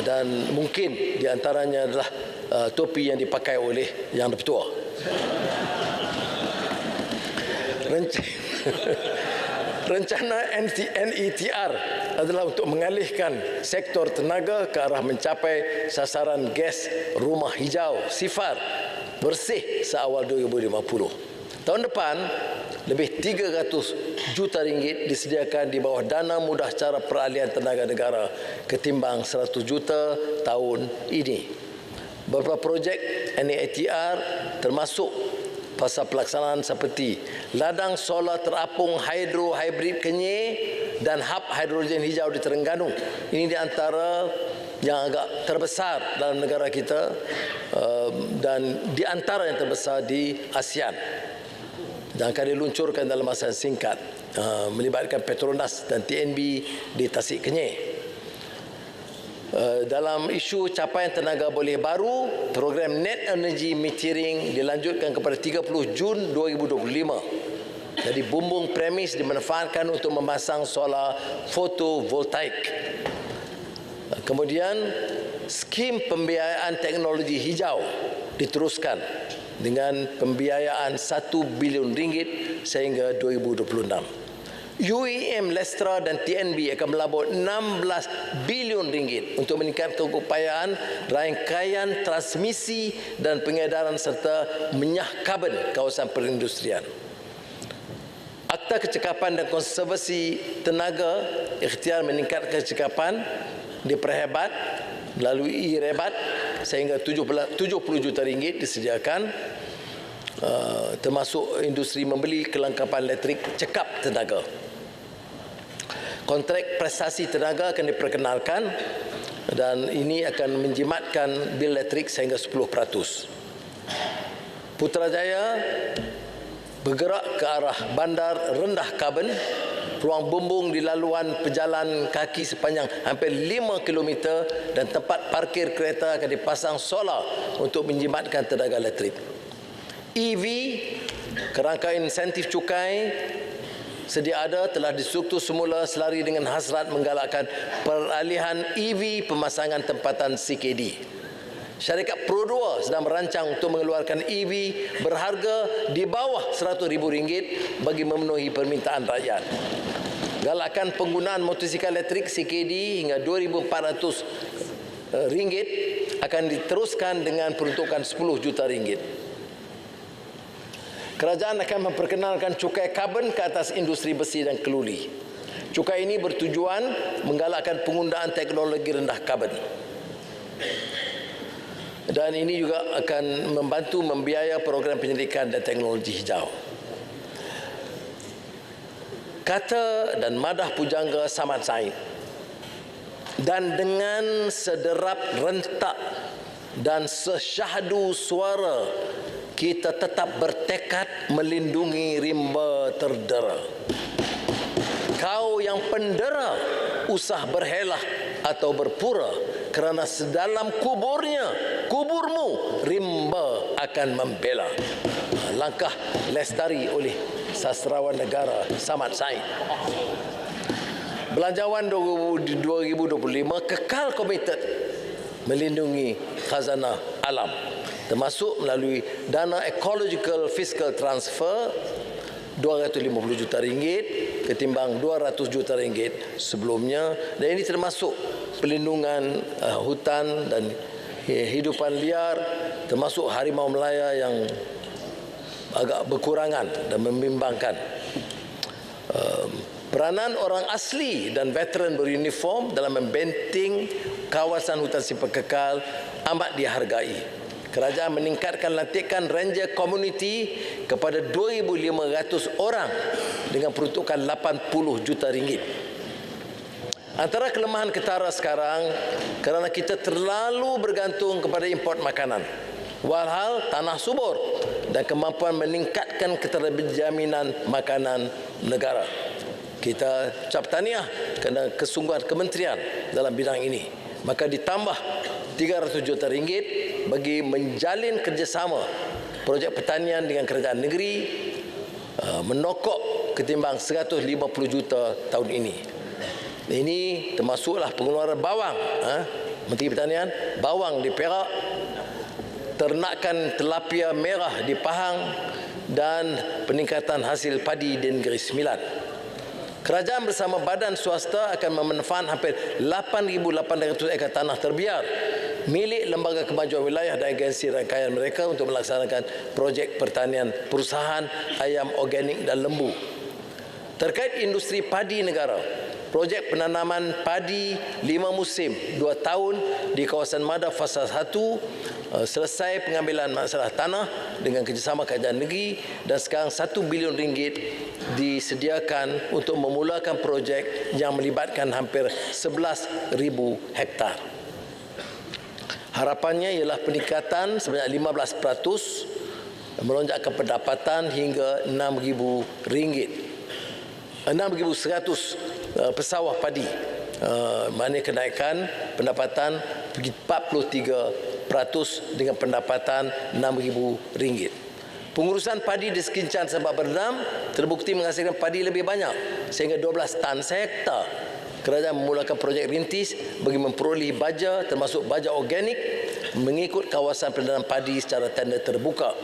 Dan mungkin di antaranya adalah topi yang dipakai oleh Yang Pertua. Rencana NETR adalah untuk mengalihkan sektor tenaga ke arah mencapai sasaran gas rumah hijau sifar bersih seawal 2050. Tahun depan, lebih 300 juta ringgit disediakan di bawah dana mudah cara peralihan tenaga negara ketimbang 100 juta tahun ini. Beberapa projek NETR termasuk pasal pelaksanaan seperti ladang solar terapung hidro hybrid Kenyir dan hub hidrogen hijau di Terengganu. Ini di antara yang agak terbesar dalam negara kita dan di antara yang terbesar di ASEAN, dan akan diluncurkan dalam masa singkat, melibatkan Petronas dan TNB di Tasik Kenyir. Dalam isu capaian tenaga boleh baru, program Net Energy Metering dilanjutkan kepada 30 Jun 2025. Jadi bumbung premis dimanfaatkan untuk memasang solar fotovoltaik. Kemudian skim pembiayaan teknologi hijau diteruskan dengan pembiayaan 1 bilion ringgit sehingga 2026. UEM, Lestra dan TNB akan melabur 16 bilion ringgit untuk meningkatkan keupayaan rangkaian transmisi dan pengedaran serta menyah karbon kawasan perindustrian. Akta Kecekapan dan Konservasi Tenaga ikhtiar meningkatkan kecekapan diperhebat melalui e-rebat sehingga 70 juta ringgit disediakan, termasuk industri membeli kelengkapan elektrik cekap tenaga. Kontrak prestasi tenaga akan diperkenalkan dan ini akan menjimatkan bil elektrik sehingga 10%. Putrajaya bergerak ke arah bandar rendah karbon, ruang bumbung di laluan pejalan kaki sepanjang hampir 5 km dan tempat parkir kereta akan dipasang solar untuk menjimatkan tenaga elektrik. EV, kerangka insentif cukai sedia ada telah distruktur semula selari dengan hasrat menggalakkan peralihan EV pemasangan tempatan CKD. Syarikat Pro2 sedang merancang untuk mengeluarkan EV berharga di bawah RM100,000 bagi memenuhi permintaan rakyat. Galakan penggunaan motosikal elektrik CKD hingga RM2,400 akan diteruskan dengan peruntukan 10 juta ringgit. Kerajaan akan memperkenalkan cukai karbon ke atas industri besi dan keluli. Cukai ini bertujuan menggalakkan penggunaan teknologi rendah karbon. Dan ini juga akan membantu membiaya program penyelidikan dan teknologi hijau. Kata dan madah pujangga Samad Said. Dan dengan sederap rentak dan sesyahdu suara, kita tetap bertekad melindungi rimba terdera. Kau yang pendera, usah berhelah atau berpura, kerana sedalam kuburmu, rimba akan membela. Langkah lestari oleh sastrawan negara Samad Said. Belanjawan 2025 kekal komited melindungi khazanah alam, termasuk melalui dana Ecological Fiscal Transfer 250 juta ringgit ketimbang 200 juta ringgit sebelumnya, dan ini termasuk pelindungan hutan dan hidupan liar, termasuk harimau Melaya yang agak berkurangan dan membimbangkan. Peranan orang asli dan veteran beruniform dalam membenting kawasan hutan sifat kekal amat dihargai. Kerajaan meningkatkan lantikan ranger community kepada 2,500 orang dengan peruntukan 80 juta ringgit. Antara kelemahan ketara sekarang kerana kita terlalu bergantung kepada import makanan, walhal tanah subur dan kemampuan meningkatkan keterjaminan makanan negara. Kita ucap tahniah kerana kesungguhan kementerian dalam bidang ini. Maka ditambah 300 juta ringgit bagi menjalin kerjasama projek pertanian dengan kerajaan negeri, menokok ketimbang 150 juta tahun ini. Ini termasuklah pengeluaran bawang, Menteri Pertanian, bawang di Perak, ternakan tilapia merah di Pahang, dan peningkatan hasil padi di Negeri Sembilan. Kerajaan bersama badan swasta akan memanfaatkan hampir 8,800 ekar tanah terbiar milik Lembaga Kemajuan Wilayah dan agensi rangkaian mereka untuk melaksanakan projek pertanian perusahaan ayam organik dan lembu. Terkait industri padi negara, projek penanaman padi 5 musim 2 tahun di kawasan Madah Fasa 1 selesai pengambilan masalah tanah dengan kerjasama kerajaan negeri, dan sekarang 1 bilion ringgit disediakan untuk memulakan projek yang melibatkan hampir 11,000 hektar. Harapannya ialah peningkatan sebanyak 15%, melonjakkan pendapatan hingga RM6,000. 6,100 pesawah padi, maknanya kenaikan pendapatan 43% dengan pendapatan RM6,000. Pengurusan padi di Sekincan Sebak Berdam terbukti menghasilkan padi lebih banyak sehingga 12 tan sehektar. Kerajaan memulakan projek rintis bagi memperoleh baja termasuk baja organik mengikut kawasan penanaman padi secara tender terbuka.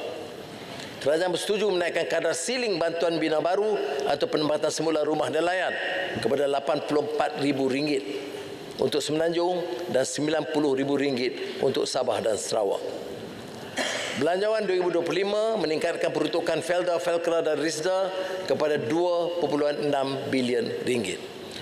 Kerajaan bersetuju menaikkan kadar siling bantuan bina baru atau penempatan semula rumah nelayan kepada RM84,000 untuk Semenanjung dan RM90,000 untuk Sabah dan Sarawak. Belanjawan 2025 meningkatkan peruntukan Felda, Felkra dan Risda kepada RM2.6 bilion.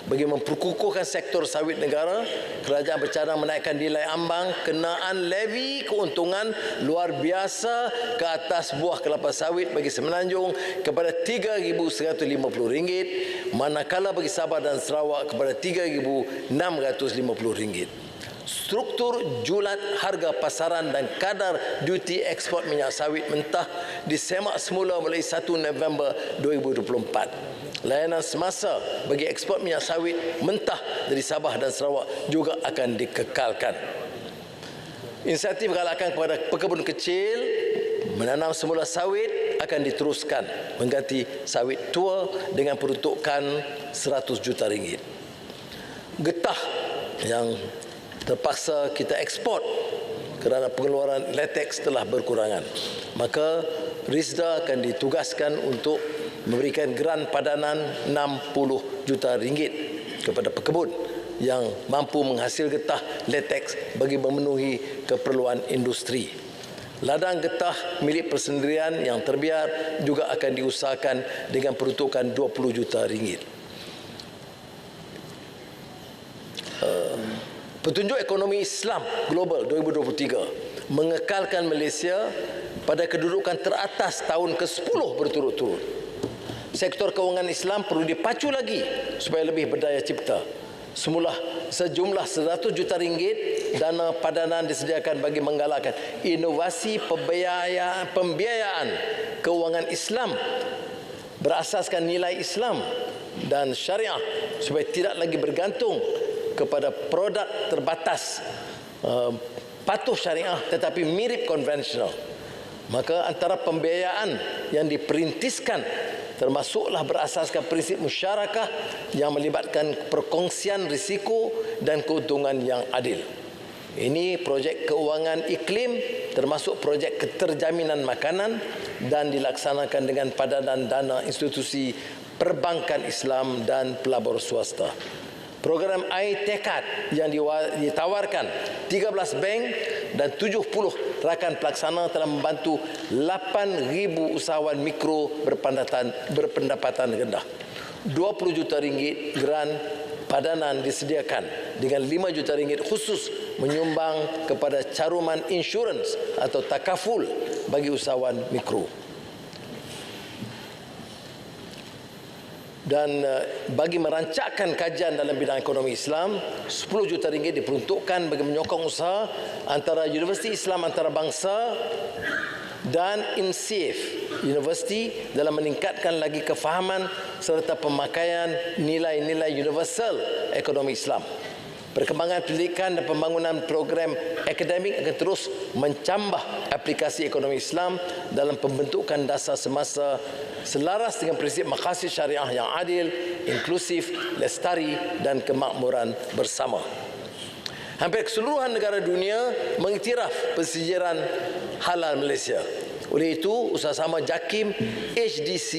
Bagi memperkukuhkan sektor sawit negara, kerajaan bercadang menaikkan nilai ambang kenaan levy keuntungan luar biasa ke atas buah kelapa sawit bagi Semenanjung kepada RM3,150, manakala bagi Sabah dan Sarawak kepada RM3,650. Struktur julat harga pasaran dan kadar duty ekspor minyak sawit mentah disemak semula mulai 1 November 2024. Layanan semasa bagi ekspor minyak sawit mentah dari Sabah dan Sarawak juga akan dikekalkan. Inisiatif galakan kepada pekebun kecil menanam semula sawit akan diteruskan mengganti sawit tua dengan peruntukan RM100 juta. Getah yang terpaksa kita ekspor kerana pengeluaran latex telah berkurangan, maka Risda akan ditugaskan untuk memberikan geran padanan RM60 juta kepada pekebun yang mampu menghasil getah latex bagi memenuhi keperluan industri. Ladang getah milik persendirian yang terbiar juga akan diusahakan dengan peruntukan 20 juta ringgit. Petunjuk Ekonomi Islam Global 2023 mengekalkan Malaysia pada kedudukan teratas tahun ke-10 berturut-turut. Sektor kewangan Islam perlu dipacu lagi supaya lebih berdaya cipta. Semula sejumlah 100 juta ringgit dana padanan disediakan bagi menggalakkan inovasi pembiayaan kewangan Islam berasaskan nilai Islam dan syariah supaya tidak lagi bergantung kepada produk terbatas patuh syariah tetapi mirip konvensional. Maka antara pembiayaan yang diperintiskan termasuklah berasaskan prinsip musyarakah yang melibatkan perkongsian risiko dan keuntungan yang adil. Ini projek keuangan iklim termasuk projek keterjaminan makanan dan dilaksanakan dengan padanan dana institusi perbankan Islam dan pelabur swasta. Program Air Tekad yang ditawarkan 13 bank dan 70 rakan pelaksana telah membantu 8,000 usahawan mikro berpendapatan rendah. 20 juta ringgit geran padanan disediakan dengan 5 juta ringgit khusus menyumbang kepada caruman insurans atau takaful bagi usahawan mikro. Dan bagi merancangkan kajian dalam bidang ekonomi Islam, 10 juta ringgit diperuntukkan bagi menyokong usaha antara Universiti Islam Antarabangsa dan INSIF Universiti dalam meningkatkan lagi kefahaman serta pemakaian nilai-nilai universal ekonomi Islam. Perkembangan pendidikan dan pembangunan program akademik akan terus mencambah aplikasi ekonomi Islam dalam pembentukan dasar semasa selaras dengan prinsip maqasid syariah yang adil, inklusif, lestari dan kemakmuran bersama. Hampir keseluruhan negara dunia mengiktiraf pensijiran halal Malaysia. Oleh itu, usaha-sama JAKIM, HDC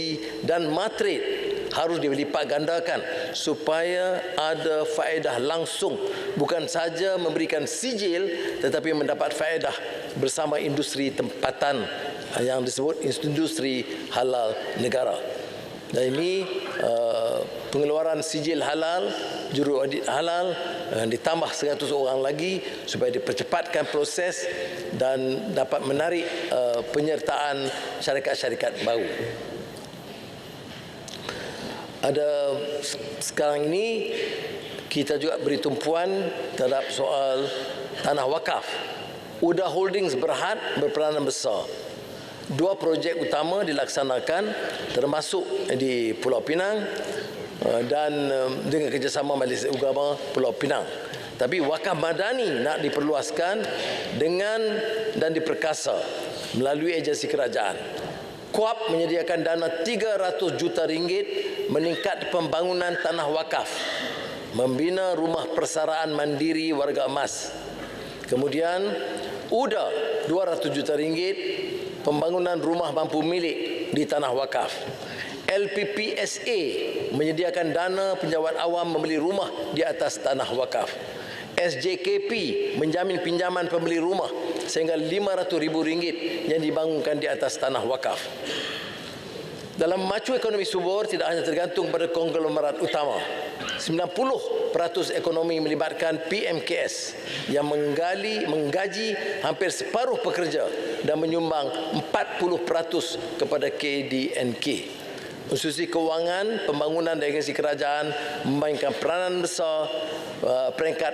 dan Matrade harus dilipat gandakan supaya ada faedah langsung, bukan saja memberikan sijil tetapi mendapat faedah bersama industri tempatan yang disebut industri halal negara. Dan ini pengeluaran sijil halal, juru audit halal ditambah 100 orang lagi supaya dipercepatkan proses dan dapat menarik penyertaan syarikat-syarikat baru. Ada sekarang ini kita juga beri tumpuan terhadap soal tanah wakaf. UDA Holdings Berhad berperanan besar. 2 projek utama dilaksanakan termasuk di Pulau Pinang dan dengan kerjasama Majlis Ugama Pulau Pinang. Tapi wakaf madani nak diperluaskan dengan dan diperkasa melalui agensi kerajaan. KUAP menyediakan dana 300 juta ringgit meningkat pembangunan tanah wakaf, membina rumah persaraan mandiri warga emas. Kemudian UDA 200 juta ringgit pembangunan rumah mampu milik di tanah wakaf. LPPSA menyediakan dana penjawat awam membeli rumah di atas tanah wakaf. SJKP menjamin pinjaman pembeli rumah sehingga RM500,000 yang dibangunkan di atas tanah wakaf. Dalam memacu ekonomi subur tidak hanya tergantung pada konglomerat utama. 90% ekonomi melibatkan PMKS yang menggaji hampir separuh pekerja dan menyumbang 40% kepada KDNK. Institusi kewangan, pembangunan dan agensi kerajaan memainkan peranan besar peringkat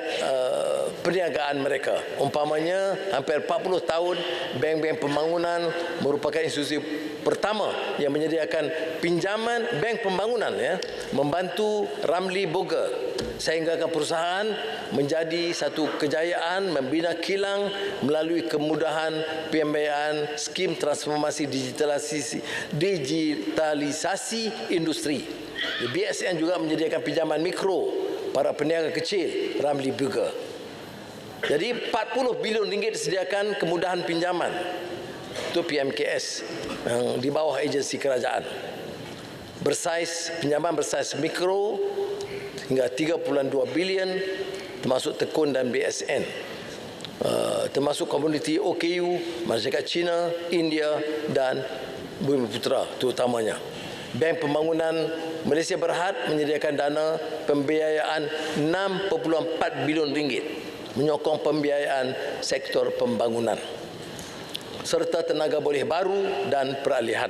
perniagaan mereka. Umpamanya, hampir 40 tahun bank-bank pembangunan merupakan institusi pertama yang menyediakan pinjaman bank pembangunan membantu Ramli Boga sehingga perusahaan menjadi satu kejayaan membina kilang melalui kemudahan pembiayaan skim transformasi digitalisasi industri. BSN juga menyediakan pinjaman mikro para peniaga kecil Ramli Boga. Jadi 40 bilion ringgit disediakan kemudahan pinjaman. Itu PMKS yang di bawah agensi kerajaan. Pinjaman bersaiz mikro hingga 3.2 bilion termasuk tekun dan BSN. Termasuk komuniti OKU, masyarakat China, India dan Bumiputera terutamanya. Bank Pembangunan Malaysia Berhad menyediakan dana pembiayaan 6.4 bilion ringgit menyokong pembiayaan sektor pembangunan serta tenaga boleh baru dan peralihan.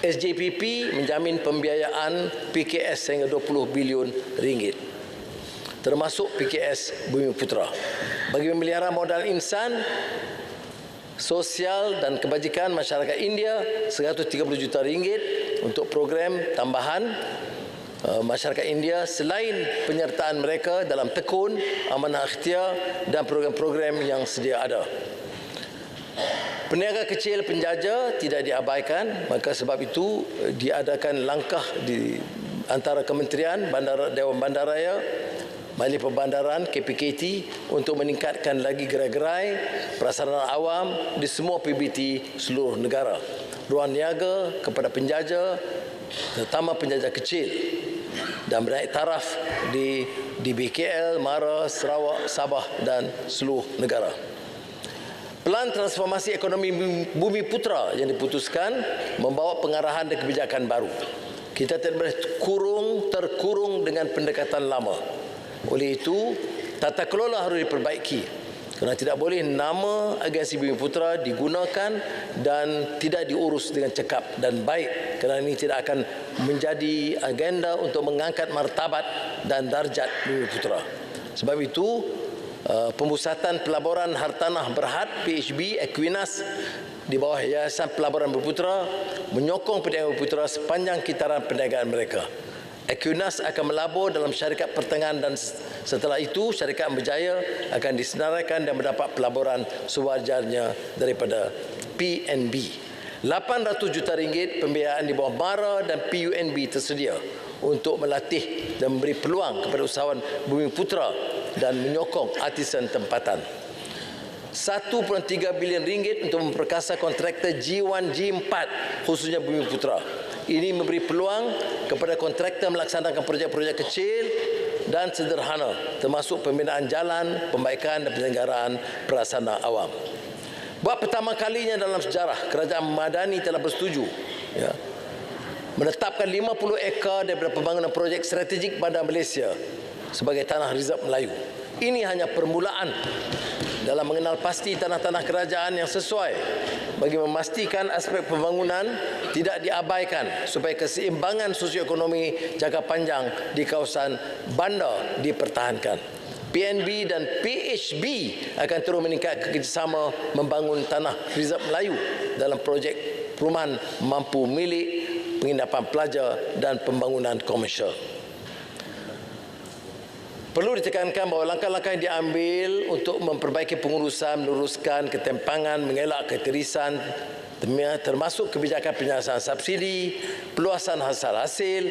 SJPP menjamin pembiayaan PKS sehingga 20 bilion ringgit termasuk PKS Bumiputera bagi memelihara modal insan, sosial dan kebajikan masyarakat India 130 juta ringgit untuk program tambahan masyarakat India selain penyertaan mereka dalam tekun, amanah ikhtiar dan program-program yang sedia ada. Peniaga kecil penjaja tidak diabaikan, maka sebab itu diadakan langkah di antara kementerian, Dewan Bandaraya, Majlis Perbandaran, KPKT untuk meningkatkan lagi gerai-gerai prasarana awam di semua PBT seluruh negara. Ruang niaga kepada penjaja, terutama penjaja kecil dan menaik taraf di BKL, Mara, Sarawak, Sabah dan seluruh negara. Pelan transformasi ekonomi Bumiputera yang diputuskan membawa pengarahan dan kebijakan baru. Kita tidak boleh terkurung dengan pendekatan lama. Oleh itu, tata kelola harus diperbaiki. Kerana tidak boleh nama agensi Bumiputera digunakan dan tidak diurus dengan cekap dan baik. Kerana ini tidak akan menjadi agenda untuk mengangkat martabat dan darjat Bumiputera. Sebab itu, Pemusatan Pelaburan Hartanah Berhad PHB Equinas di bawah Yayasan Pelaburan Bumiputera menyokong perniagaan Bumiputera sepanjang kitaran perniagaan mereka. Equinas akan melabur dalam syarikat pertengahan dan setelah itu syarikat berjaya akan disenaraikan dan mendapat pelaburan sewajarnya daripada PNB. 800 juta ringgit pembiayaan di bawah MARA dan PUNB tersedia untuk melatih dan memberi peluang kepada usahawan Bumiputera dan menyokong artisan tempatan. 1.3 bilion ringgit untuk memperkasa kontraktor G1, G4 khususnya Bumiputera. Ini memberi peluang kepada kontraktor melaksanakan projek-projek kecil dan sederhana termasuk pembinaan jalan, pembaikan dan penyelenggaraan prasarana awam. Buat pertama kalinya dalam sejarah, Kerajaan Madani telah bersetuju menetapkan 50 ekar daripada pembangunan projek strategik Bandar Malaysia sebagai tanah reserve Melayu. Ini hanya permulaan dalam mengenal pasti tanah-tanah kerajaan yang sesuai bagi memastikan aspek pembangunan tidak diabaikan supaya keseimbangan sosioekonomi jangka panjang di kawasan bandar dipertahankan. PNB dan PHB akan terus meningkat kerjasama membangun tanah reserve Melayu dalam projek perumahan mampu milik, penginapan pelajar dan pembangunan komersial. Perlu ditekankan bahawa langkah-langkah yang diambil untuk memperbaiki pengurusan, meluruskan ketimpangan, mengelak ketirisan, termasuk kebijakan penyelesaian subsidi, peluasan hasil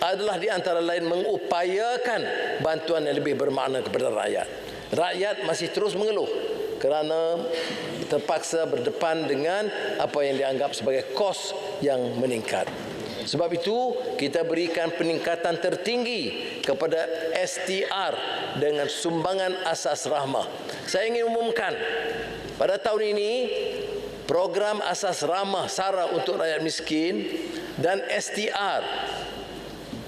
adalah di antara lain mengupayakan bantuan yang lebih bermakna kepada rakyat. Rakyat masih terus mengeluh kerana terpaksa berdepan dengan apa yang dianggap sebagai kos yang meningkat. Sebab itu, kita berikan peningkatan tertinggi kepada STR dengan sumbangan asas rahmah. Saya ingin umumkan, pada tahun ini, program asas rahmah SARA untuk rakyat miskin dan STR,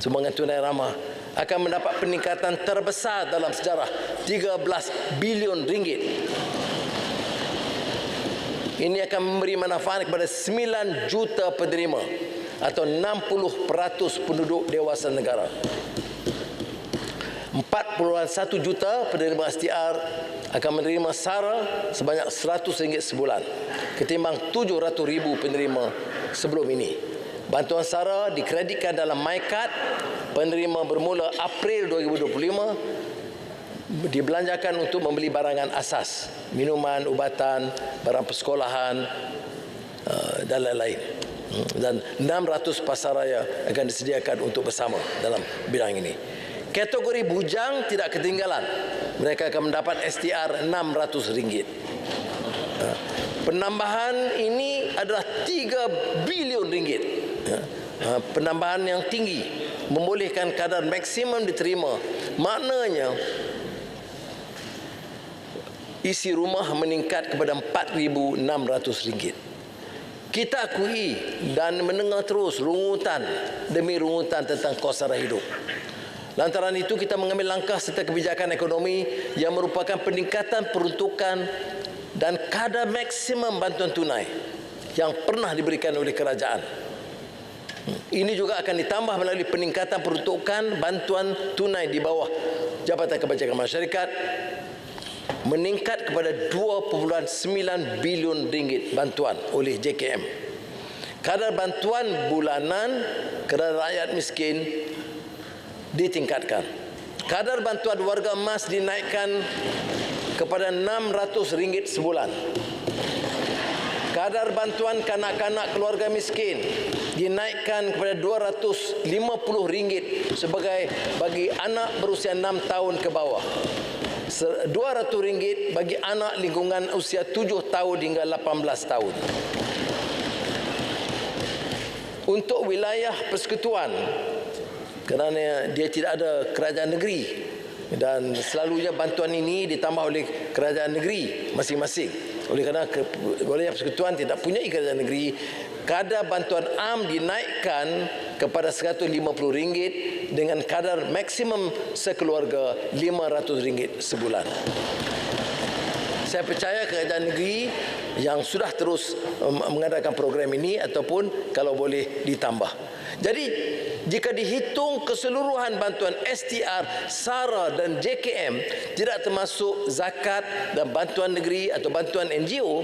sumbangan tunai rahmah, akan mendapat peningkatan terbesar dalam sejarah, 13 bilion ringgit. Ini akan memberi manfaat kepada 9 juta penerima atau 60% penduduk dewasa negara. 4.1 juta penerima STR akan menerima SARA sebanyak RM100 sebulan ketimbang 700,000 penerima sebelum ini. Bantuan SARA dikreditkan dalam MyKad. Penerima bermula April 2025 dibelanjakan untuk membeli barangan asas, minuman, ubatan, barang persekolahan dan lain-lain. Dan 600 pasaraya akan disediakan untuk bersama dalam bidang ini. Kategori bujang tidak ketinggalan. Mereka akan mendapat STR RM600. Penambahan ini adalah 3 bilion ringgit. Penambahan yang tinggi membolehkan kadar maksimum diterima. Maknanya isi rumah meningkat kepada RM4,600. Kita akui dan mendengar terus rungutan demi rungutan tentang kos sara hidup. Lantaran itu kita mengambil langkah serta kebijakan ekonomi yang merupakan peningkatan peruntukan dan kadar maksimum bantuan tunai yang pernah diberikan oleh kerajaan. Ini juga akan ditambah melalui peningkatan peruntukan bantuan tunai di bawah Jabatan Kebajikan Masyarakat meningkat kepada RM2.9 bilion bantuan oleh JKM. Kadar bantuan bulanan kepada rakyat miskin ditingkatkan. Kadar bantuan warga emas dinaikkan kepada RM600 sebulan. Kadar bantuan kanak-kanak keluarga miskin dinaikkan kepada RM250 sebagai bagi anak berusia 6 tahun ke bawah. RM200 bagi anak lingkungan usia 7 tahun hingga 18 tahun. Untuk wilayah persekutuan, kerana dia tidak ada kerajaan negeri dan selalunya bantuan ini ditambah oleh kerajaan negeri masing-masing. Oleh kerana wilayah persekutuan tidak punya kerajaan negeri, kadar bantuan am dinaikkan kepada RM150 dengan kadar maksimum sekeluarga RM500 sebulan. Saya percaya kerajaan negeri yang sudah terus mengadakan program ini ataupun kalau boleh ditambah. Jadi jika dihitung keseluruhan bantuan STR, SARA dan JKM tidak termasuk zakat dan bantuan negeri atau bantuan NGO,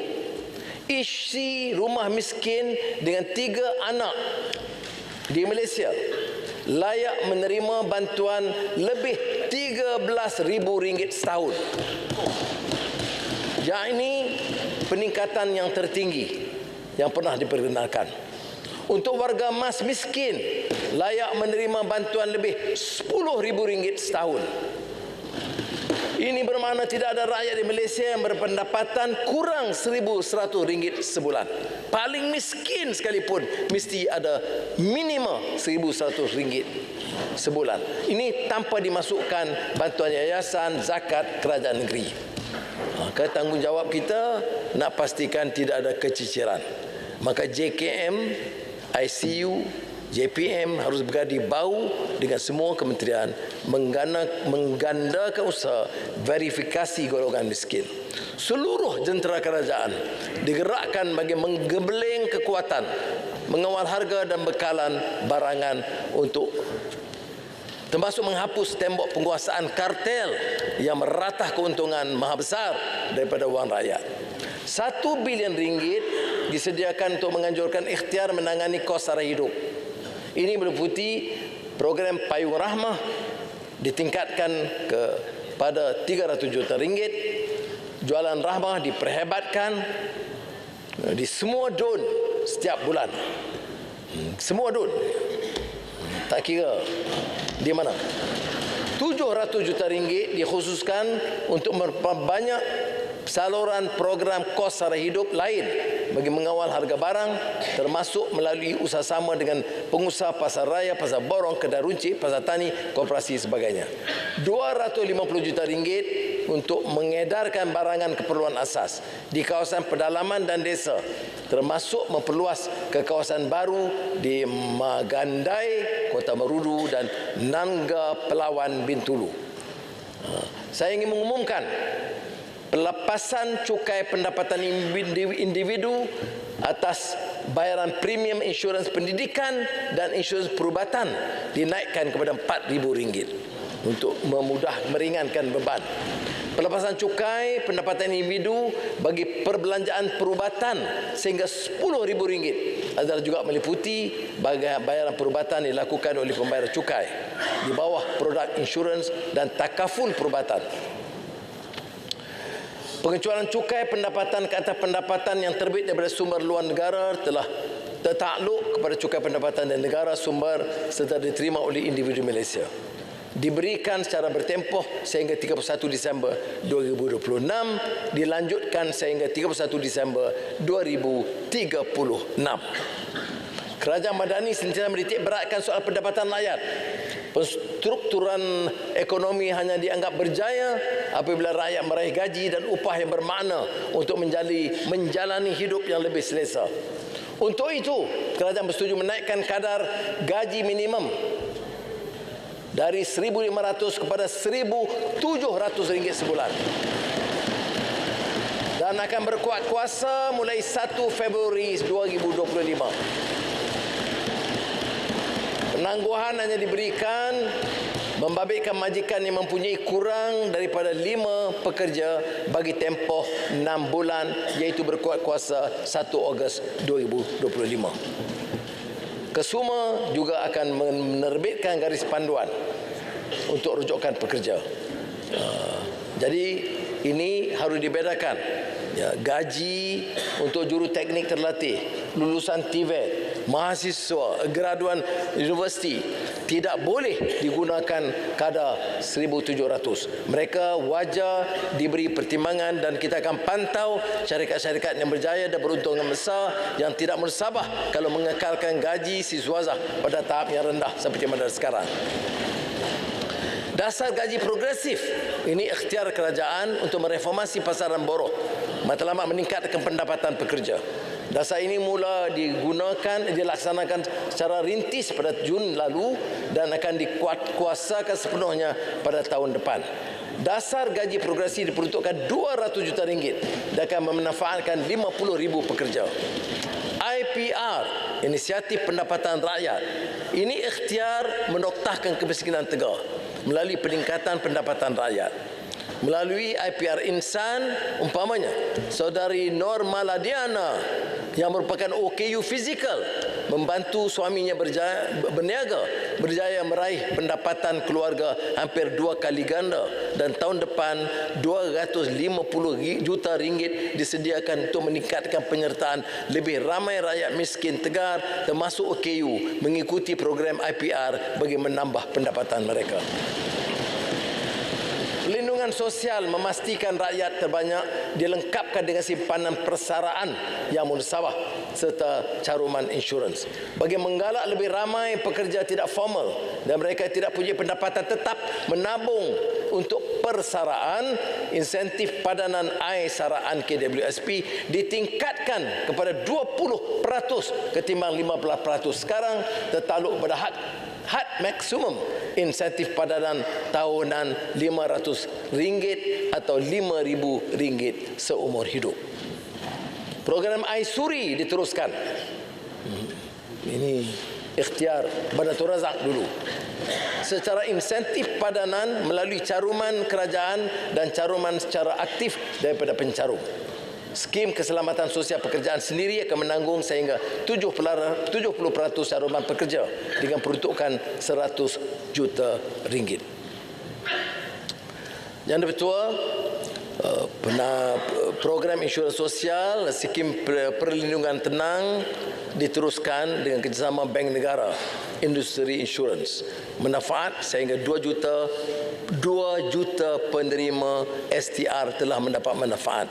isi rumah miskin dengan 3 anak di Malaysia layak menerima bantuan lebih RM13,000 setahun. Yang ini peningkatan yang tertinggi yang pernah diperkenalkan. Untuk warga emas miskin layak menerima bantuan lebih RM10,000 setahun. Ini bermakna tidak ada rakyat di Malaysia yang berpendapatan kurang RM1,100 sebulan. Paling miskin sekalipun mesti ada minimum RM1,100 sebulan. Ini tanpa dimasukkan bantuan yayasan, zakat, kerajaan negeri. Maka tanggungjawab kita nak pastikan tidak ada keciciran. Maka JKM, ICU, JPM harus bergadi bau dengan semua kementerian menggandakan usaha verifikasi golongan miskin. Seluruh jentera kerajaan digerakkan bagi menggebeleng kekuatan, mengawal harga dan bekalan barangan untuk termasuk menghapus tembok penguasaan kartel yang meratah keuntungan maha besar daripada wang rakyat. RM1 bilion disediakan untuk menganjurkan ikhtiar menangani kos sara hidup. Ini meliputi program Payung Rahmah ditingkatkan kepada RM300 juta, jualan rahmah diperhebatkan di semua DUN setiap bulan. Semua DUN. Tak kira di mana. RM700 juta dikhususkan untuk memperbanyak saluran program kos sara hidup lain bagi mengawal harga barang, termasuk melalui usaha sama dengan pengusaha pasar raya, pasar borong, kedai runcit, pasar tani, koperasi sebagainya. RM250 juta untuk mengedarkan barangan keperluan asas di kawasan pedalaman dan desa, termasuk memperluas ke kawasan baru di Magandai, Kota Marudu dan Nangga Pelawan Bintulu. Saya ingin mengumumkan pelepasan cukai pendapatan individu atas bayaran premium insurans pendidikan dan insurans perubatan dinaikkan kepada RM4,000 untuk meringankan beban. Pelepasan cukai pendapatan individu bagi perbelanjaan perubatan sehingga RM10,000 adalah juga meliputi bayaran perubatan dilakukan oleh pembayar cukai di bawah produk insurans dan takaful perubatan. Pengecualian cukai pendapatan ke atas pendapatan yang terbit daripada sumber luar negara telah tertakluk kepada cukai pendapatan dari negara sumber serta diterima oleh individu Malaysia. Diberikan secara bertempoh sehingga 31 Disember 2026, dilanjutkan sehingga 31 Disember 2036. Kerajaan Madani sentiasa menitik beratkan soal pendapatan rakyat. Penstrukturan ekonomi hanya dianggap berjaya apabila rakyat meraih gaji dan upah yang bermakna untuk menjalani hidup yang lebih selesa. Untuk itu, kerajaan bersetuju menaikkan kadar gaji minimum dari RM1,500 kepada RM1,700 sebulan. Dan akan berkuat kuasa mulai 1 Februari 2025. Penangguhan hanya diberikan membabitkan majikan yang mempunyai kurang daripada 5 pekerja bagi tempoh 6 bulan, iaitu berkuat kuasa 1 Ogos 2025. Kesuma juga akan menerbitkan garis panduan untuk rujukan pekerja. Jadi ini harus dibedakan. Gaji untuk juru teknik terlatih, lulusan TVET, mahasiswa, graduan universiti tidak boleh digunakan kadar 1,700. Mereka wajar diberi pertimbangan dan kita akan pantau syarikat-syarikat yang berjaya dan beruntungan besar yang tidak mensabar kalau mengekalkan gaji siswazah pada tahap yang rendah seperti mana sekarang. Dasar gaji progresif ini ikhtiar kerajaan untuk mereformasi pasaran buruh matlamat meningkatkan pendapatan pekerja. Dasar ini mula dilaksanakan secara rintis pada Jun lalu dan akan dikuatkuasakan sepenuhnya pada tahun depan. Dasar gaji progresif diperuntukkan RM200 juta dan akan memanfaatkan 50,000 pekerja. IPR, Inisiatif Pendapatan Rakyat, ini ikhtiar menoktahkan kemiskinan tegak melalui peningkatan pendapatan rakyat. Melalui IPR Insan, umpamanya saudari Nur Maladiana yang merupakan OKU fizikal membantu suaminya berjaya meraih pendapatan keluarga hampir 2 kali ganda, dan tahun depan RM250 juta disediakan untuk meningkatkan penyertaan lebih ramai rakyat miskin Tegar termasuk OKU mengikuti program IPR bagi menambah pendapatan mereka. Perlindungan sosial memastikan rakyat terbanyak dilengkapkan dengan simpanan persaraan yang munsabah serta caruman insurans. Bagi menggalak lebih ramai pekerja tidak formal dan mereka tidak punya pendapatan tetap menabung untuk persaraan, insentif padanan saraan KWSP ditingkatkan kepada 20% ketimbang 15%. Sekarang tertakluk pada had maksimum insentif padanan tahunan RM500 atau RM5,000 seumur hidup. Program Aisuri diteruskan. Ini ikhtiar Badatul Razak dulu. Secara insentif padanan melalui caruman kerajaan dan caruman secara aktif daripada pencarum. Skim Keselamatan Sosial Pekerjaan sendiri akan menanggung sehingga 70% caruman pekerja dengan peruntukan RM100 juta. Yang Ketua, program insurans sosial, skim perlindungan tenang diteruskan dengan kerjasama Bank Negara, industri insurans. Manfaat sehingga 2 juta penerima STR telah mendapat manfaat.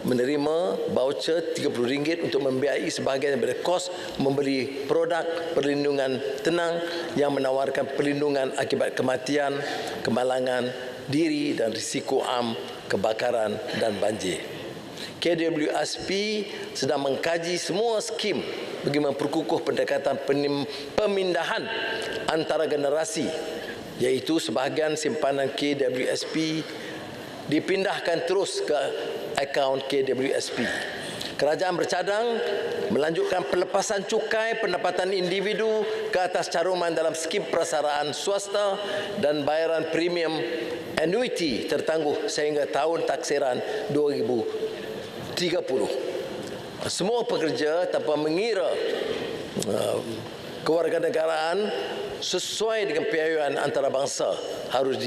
Menerima voucher RM30 untuk membiayai sebahagian daripada kos membeli produk perlindungan tenang yang menawarkan perlindungan akibat kematian, kemalangan diri dan risiko am, kebakaran dan banjir. KWSP sedang mengkaji semua skim bagi memperkukuh pendekatan pemindahan antara generasi, iaitu sebahagian simpanan KWSP dipindahkan terus ke akaun KWSP. Kerajaan bercadang melanjutkan pelepasan cukai pendapatan individu ke atas caruman dalam skim persaraan swasta dan bayaran premium annuity tertangguh sehingga tahun taksiran 2030. Semua pekerja tanpa mengira kewarganegaraan sesuai dengan piawaian antarabangsa harus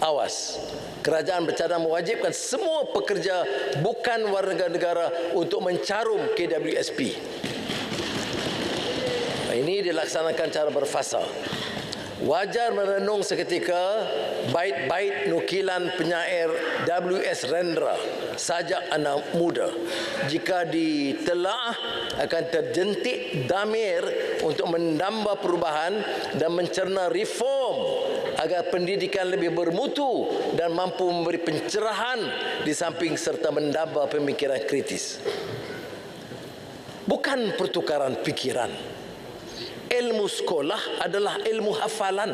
awas. Kerajaan bercadang mewajibkan semua pekerja bukan warga negara untuk mencarum KWSP. Ini dilaksanakan cara berfasa. Wajar merenung seketika bait-bait nukilan penyair W.S. Rendra, sajak anak muda. Jika ditelaah akan terjentik damir untuk menambah perubahan dan mencerna reform agar pendidikan lebih bermutu dan mampu memberi pencerahan di samping serta menambah pemikiran kritis. Bukan pertukaran pikiran. Ilmu sekolah adalah ilmu hafalan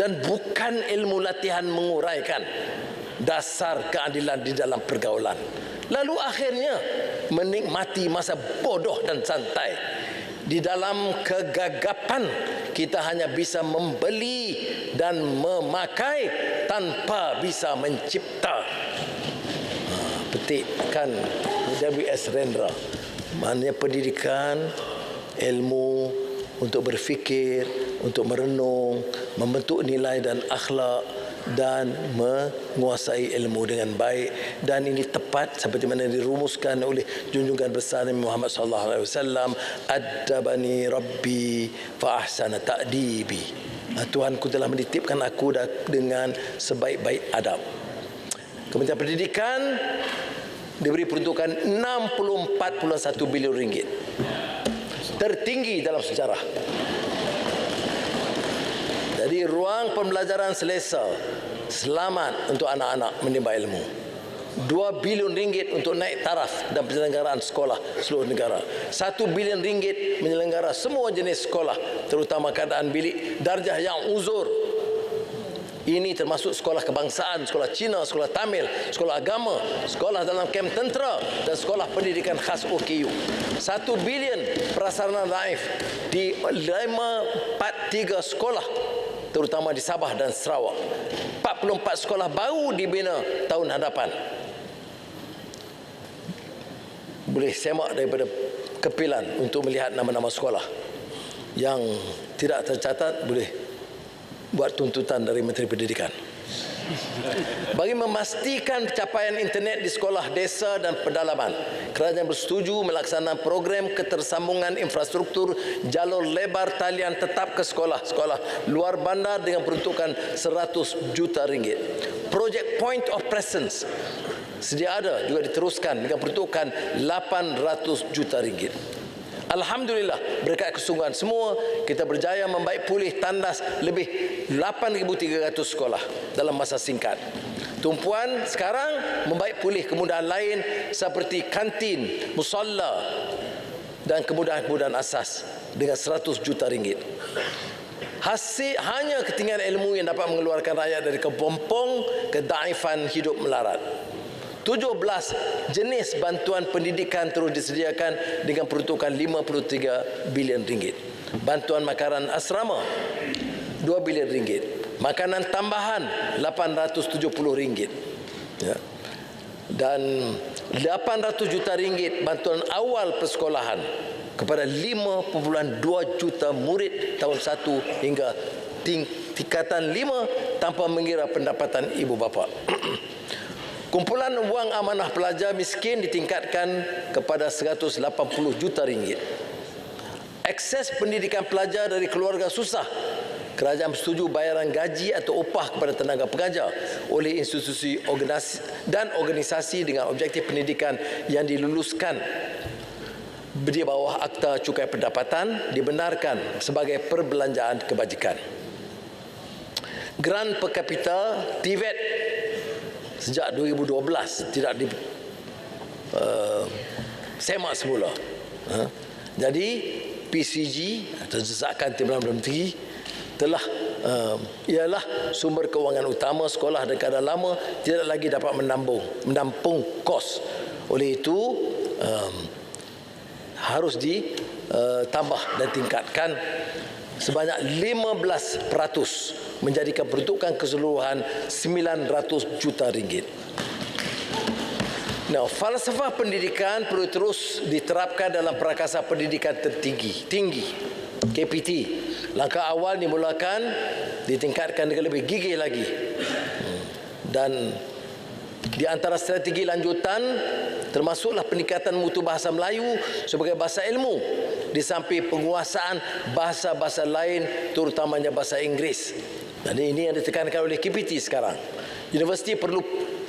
dan bukan ilmu latihan menguraikan dasar keadilan di dalam pergaulan. Lalu akhirnya menikmati masa bodoh dan santai. Di dalam kegagapan kita hanya bisa membeli dan memakai tanpa bisa mencipta. Petikkan W.S. Rendra. Maknanya pendidikan, ilmu untuk berfikir, untuk merenung, membentuk nilai dan akhlak dan menguasai ilmu dengan baik. Dan ini tepat seperti mana dirumuskan oleh junjungan besar Nabi Muhammad sallallahu alaihi wasallam, "Addabani Rabbi fa ahsana ta'dibi." Tuhanku telah menitipkan aku dengan sebaik-baik adab. Kementerian Pendidikan diberi peruntukan 64.1 bilion ringgit. Tertinggi dalam sejarah. Jadi ruang pembelajaran selesa, selamat untuk anak-anak menimba ilmu. 2 bilion ringgit untuk naik taraf dan penyelenggaraan sekolah seluruh negara. 1 bilion ringgit menyelenggara semua jenis sekolah, terutama keadaan bilik darjah yang uzur. Ini termasuk sekolah kebangsaan, sekolah Cina, sekolah Tamil, sekolah agama, sekolah dalam kem tentera dan sekolah pendidikan khas OKU. 1 bilion prasarana naif di 543 sekolah, terutama di Sabah dan Sarawak. 44 sekolah baru dibina tahun hadapan. Boleh semak daripada kepilan untuk melihat nama-nama sekolah yang tidak tercatat, boleh buat tuntutan dari Menteri Pendidikan. Bagi memastikan pencapaian internet di sekolah desa dan pedalaman, kerajaan bersetuju melaksanakan program ketersambungan infrastruktur jalur lebar talian tetap ke sekolah-sekolah luar bandar dengan peruntukan 100 juta ringgit. Projek Point of Presence sedia ada juga diteruskan dengan peruntukan 800 juta ringgit. Alhamdulillah, berkat kesungguhan semua, kita berjaya membaik pulih tandas lebih 8,300 sekolah dalam masa singkat. Tumpuan sekarang membaik pulih kemudahan lain seperti kantin, musalla dan kemudahan-kemudahan asas dengan 100 juta ringgit. Hasil hanya ketinggian ilmu yang dapat mengeluarkan rakyat dari kepompong kedaifan hidup melarat. 17 jenis bantuan pendidikan terus disediakan dengan peruntukan 53 bilion ringgit. Bantuan makanan asrama 2 bilion ringgit. Makanan tambahan 870 ringgit. Ya. Dan 800 juta ringgit bantuan awal persekolahan kepada 5.2 juta murid tahun 1 hingga tingkatan 5 tanpa mengira pendapatan ibu bapa. Kumpulan wang amanah pelajar miskin ditingkatkan kepada 180 juta ringgit. Akses pendidikan pelajar dari keluarga susah. Kerajaan bersetuju bayaran gaji atau upah kepada tenaga pengajar oleh institusi dan organisasi dengan objektif pendidikan yang diluluskan di bawah Akta Cukai Pendapatan dibenarkan sebagai perbelanjaan kebajikan. Grant per kapita TVET sejak 2012 tidak semak semula. Jadi PCG atau Jabatan Timbalan Menteri telah ialah sumber kewangan utama sekolah dan keadaan lama tidak lagi dapat menampung kos. Oleh itu harus ditambah dan tingkatkan sebanyak 15% menjadikan peruntukan keseluruhan 900 juta ringgit. Nah, falsafah pendidikan perlu terus diterapkan dalam prakasa pendidikan tinggi KPT. Langkah awal dimulakan, ditingkatkan dengan lebih gigih lagi. Dan Di antara strategi lanjutan termasuklah peningkatan mutu bahasa Melayu sebagai bahasa ilmu di samping penguasaan bahasa-bahasa lain terutamanya bahasa Inggeris. Dan ini yang ditekankan oleh KPT sekarang. Universiti perlu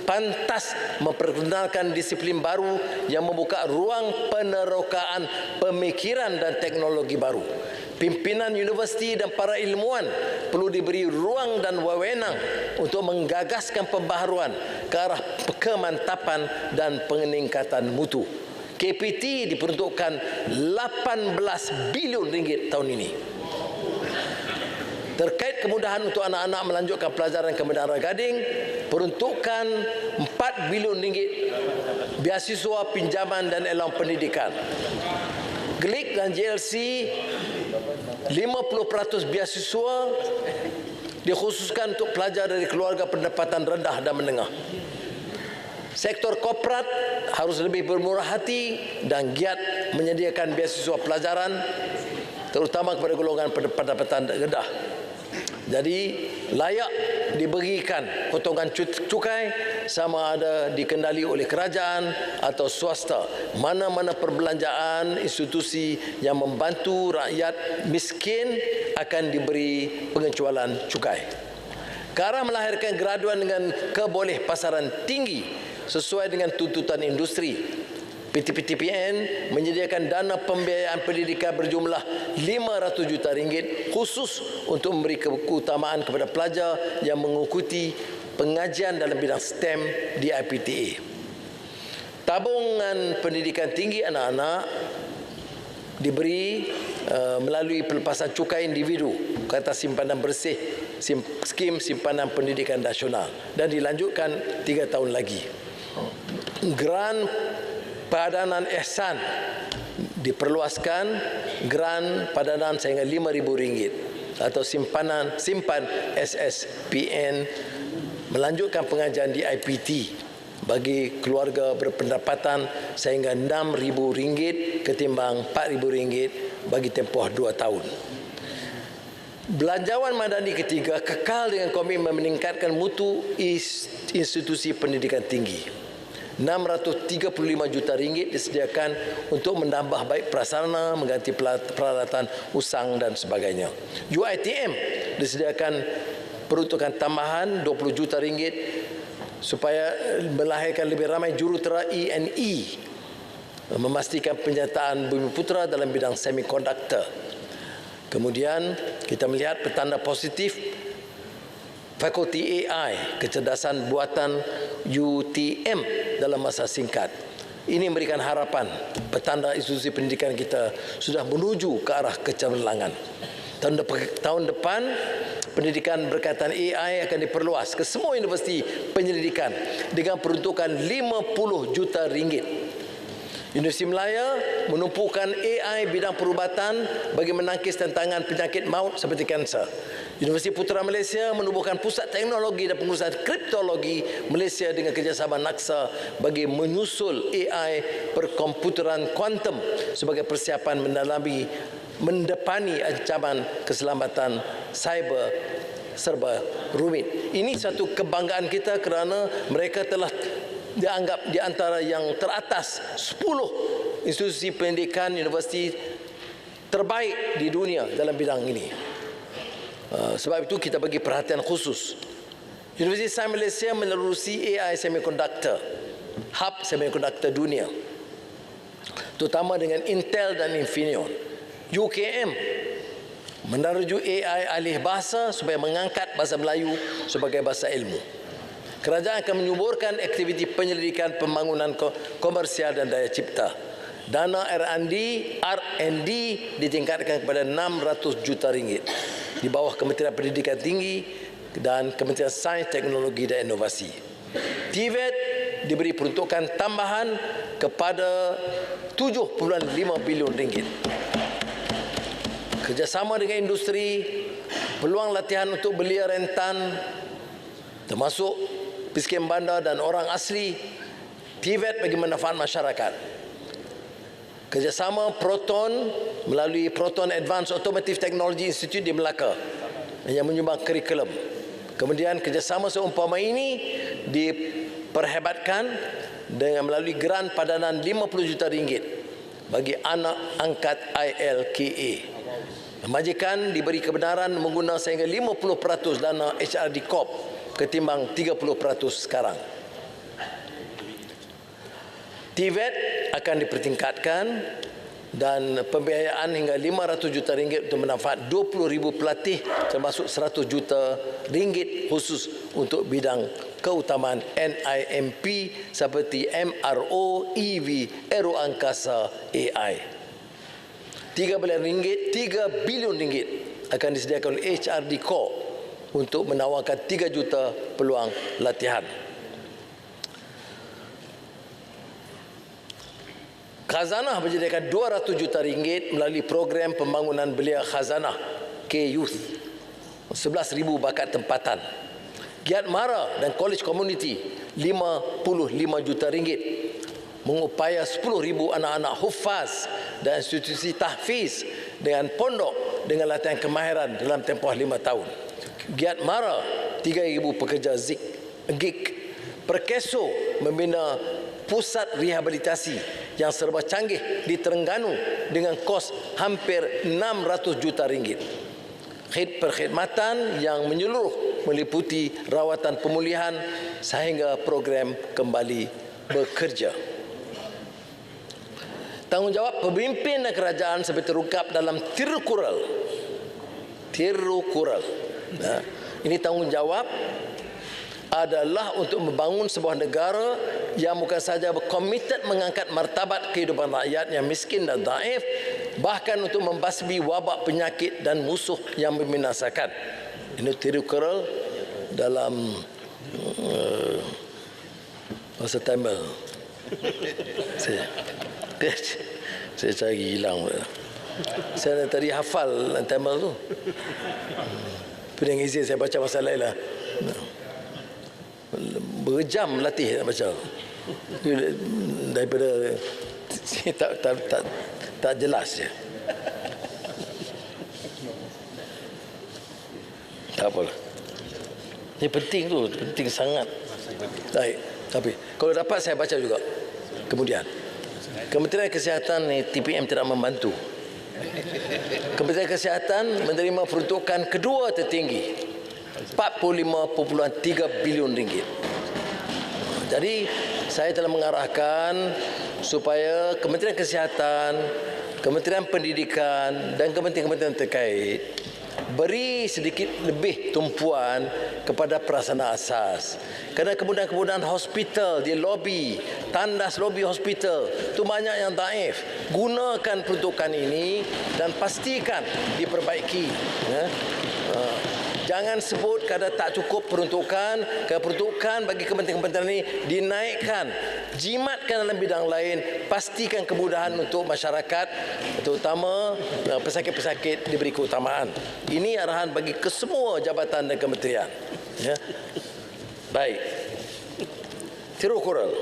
pantas memperkenalkan disiplin baru yang membuka ruang penerokaan pemikiran dan teknologi baru. Pimpinan universiti dan para ilmuwan perlu diberi ruang dan wewenang untuk menggagaskan pembaharuan ke arah kemantapan dan peningkatan mutu. KPT diperuntukkan 18 bilion ringgit tahun ini. Terkait kemudahan untuk anak-anak melanjutkan pelajaran ke Menara Gading, peruntukan 4 bilion ringgit beasiswa pinjaman dan elang pendidikan. GLIC dan JLC 50% beasiswa dikhususkan untuk pelajar dari keluarga pendapatan rendah dan menengah. Sektor korporat harus lebih bermurah hati dan giat menyediakan beasiswa pelajaran terutama kepada golongan pendapatan rendah. Jadi layak diberikan potongan cukai sama ada dikendali oleh kerajaan atau swasta. Mana-mana perbelanjaan institusi yang membantu rakyat miskin akan diberi pengecualian cukai. Ke arah melahirkan graduan dengan kebolehpasaran tinggi sesuai dengan tuntutan industri, PT-PTPN menyediakan dana pembiayaan pendidikan berjumlah 500 juta ringgit khusus untuk memberi keutamaan kepada pelajar yang mengikuti pengajian dalam bidang STEM di IPTA. Tabungan pendidikan tinggi anak-anak diberi melalui pelepasan cukai individu ke atas simpanan bersih, skim simpanan pendidikan nasional, dan dilanjutkan 3 tahun lagi. Grant padanan ihsan diperluaskan, grant padanan sehingga RM5,000 atau simpan SSPN melanjutkan pengajian di IPT bagi keluarga berpendapatan sehingga RM6,000 ketimbang RM4,000 bagi tempoh 2 tahun. Belanjawan madani ketiga kekal dengan komitmen meningkatkan mutu institusi pendidikan tinggi. RM635 juta disediakan untuk menambah baik prasarana, mengganti peralatan usang dan sebagainya. UiTM disediakan peruntukan tambahan RM20 juta supaya melahirkan lebih ramai jurutera E&E, memastikan penyertaan Bumiputra dalam bidang semikonduktor. Kemudian kita melihat petanda positif Fakulti AI, kecerdasan buatan UTM dalam masa singkat. Ini memberikan harapan petanda institusi pendidikan kita sudah menuju ke arah kecemerlangan. Tahun depan, pendidikan berkaitan AI akan diperluas ke semua universiti penyelidikan dengan peruntukan RM50 juta. Universiti Melaya menumpukan AI bidang perubatan bagi menangkis tantangan penyakit maut seperti kanser. Universiti Putra Malaysia menubuhkan pusat teknologi dan pengurusan kriptologi Malaysia dengan kerjasama NAXA bagi menyusul AI perkomputeran kuantum sebagai persiapan mendepani ancaman keselamatan cyber serba rumit. Ini satu kebanggaan kita kerana mereka telah dianggap di antara yang teratas 10 institusi pendidikan universiti terbaik di dunia dalam bidang ini. Sebab itu kita bagi perhatian khusus. Universiti Sains Malaysia menerusi AI Semiconductor, hub semiconductor dunia, terutama dengan Intel dan Infineon. UKM meneruju AI alih bahasa supaya mengangkat bahasa Melayu sebagai bahasa ilmu. Kerajaan akan menyuburkan aktiviti penyelidikan pembangunan komersial dan daya cipta. Dana R&D ditingkatkan kepada RM600 juta di bawah Kementerian Pendidikan Tinggi dan Kementerian Sains, Teknologi dan Inovasi. TVET diberi peruntukan tambahan kepada RM7.5 bilion. Kerjasama dengan industri, peluang latihan untuk belia rentan termasuk miskin bandar dan orang asli, TVET bagi manfaat masyarakat. Kerjasama Proton melalui Proton Advanced Automotive Technology Institute di Melaka yang menyumbang kurikulum. Kemudian kerjasama seumpama ini diperhebatkan dengan melalui geran padanan 50 juta ringgit bagi anak angkat ILKA. Majikan diberi kebenaran menggunakan sehingga 50% dana HRD Corp ketimbang 30% sekarang. TVET akan dipertingkatkan dan pembiayaan hingga 500 juta ringgit untuk manfaat 20,000 pelatih termasuk 100 juta ringgit khusus untuk bidang keutamaan NIMP seperti MRO, EV, aero angkasa, AI. 3 bilion ringgit akan disediakan oleh HRD Corp untuk menawarkan 3 juta peluang latihan. Khazanah menyediakan 200 juta ringgit melalui program pembangunan belia khazanah K-Youth, 11,000 bakat tempatan. Giat Mara dan College Community 55 juta ringgit mengupaya 10,000 anak-anak hufaz dan institusi tahfiz dengan pondok dengan latihan kemahiran dalam tempoh 5 tahun. Giat Mara 3,000 pekerja gig. Perkeso membina pusat rehabilitasi yang serba canggih di Terengganu dengan kos hampir 600 juta ringgit. Perkhidmatan yang menyeluruh meliputi rawatan pemulihan sehingga program kembali bekerja. Tanggungjawab pemimpin dan kerajaan seperti terungkap dalam Tirukural. Nah, ini tanggungjawab adalah untuk membangun sebuah negara yang bukan sahaja berkomited mengangkat martabat kehidupan rakyat yang miskin dan daif, bahkan untuk membasmi wabak penyakit dan musuh yang membinasakan. Ini Tirukural dalam bahasa Tamil. Saya cari hilang. Saya tadi hafal Tamil tu. Pedang izin saya baca pasal lain lah. Berjam latih nak baca. Daripada tak jelas je. Tak apalah. Ini penting tu, penting sangat. Baik, tapi kalau dapat saya baca juga. Kemudian Kementerian Kesihatan ni TPM tidak membantu. Kementerian Kesihatan menerima peruntukan kedua tertinggi 45.3 bilion ringgit. Jadi saya telah mengarahkan supaya Kementerian Kesihatan, Kementerian Pendidikan dan kementerian-kementerian terkait beri sedikit lebih tumpuan kepada prasarana asas. Kerana kemudahan-kemudahan hospital di lobi, tandas lobi hospital itu banyak yang daif. Gunakan peruntukan ini dan pastikan diperbaiki. Jangan sebut kadang tak cukup peruntukan, peruntukan bagi kementerian-kementerian ini dinaikkan. Jimatkan dalam bidang lain, pastikan kemudahan untuk masyarakat, terutama pesakit-pesakit diberi keutamaan. Ini arahan bagi kesemua jabatan dan kementerian. Ya. Baik. Tirukural.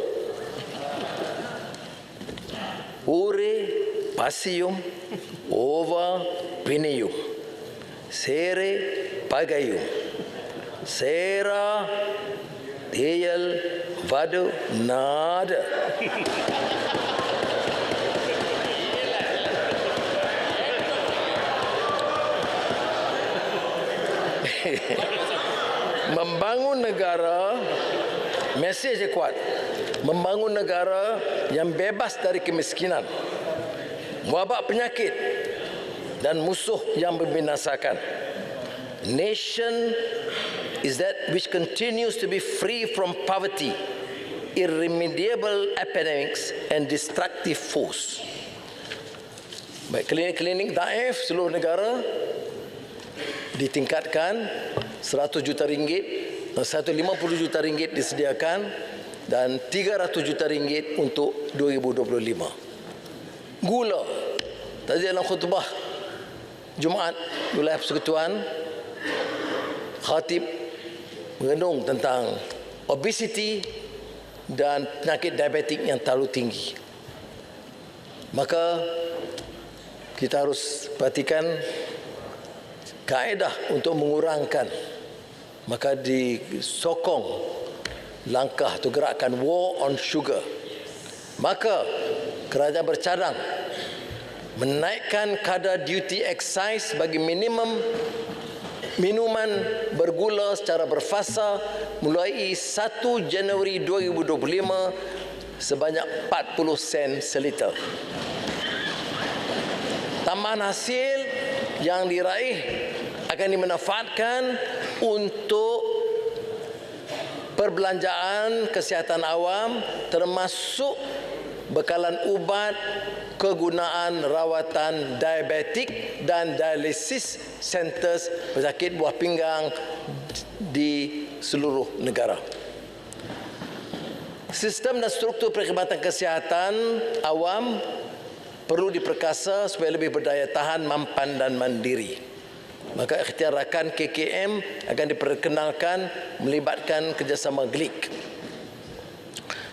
Ure, pasium, ova, pinium. Sere, pagayum, sera, teyal, vadu, nada. Membangun negara, mesej kuat. Membangun negara yang bebas dari kemiskinan, wabak penyakit dan musuh yang membinasakan. Nation is that which continues to be free from poverty, irremediable epidemics and destructive force. Baik, klinik-klinik daif seluruh negara ditingkatkan 100 juta ringgit, 150 juta ringgit disediakan dan 300 juta ringgit untuk 2025. Gula. Tadi dalam khutbah Jumaat wilayah persekutuan, khatib mengandung tentang obesiti dan penyakit diabetik yang terlalu tinggi. Maka kita harus perhatikan kaedah untuk mengurangkan. Maka disokong langkah atau gerakan war on sugar. Maka kerajaan bercadang menaikkan kadar duty excise bagi minimum minuman bergula secara berfasa mulai 1 Januari 2025 sebanyak 40 sen seliter. Tambahan hasil yang diraih akan dimanfaatkan untuk perbelanjaan kesihatan awam termasuk bekalan ubat, kegunaan rawatan diabetik dan dialisis centers pesakit buah pinggang di seluruh negara. Sistem dan struktur perkhidmatan kesihatan awam perlu diperkasa supaya lebih berdaya tahan, mampan dan mandiri. Maka ikhtiar rakan KKM akan diperkenalkan melibatkan kerjasama GLIC.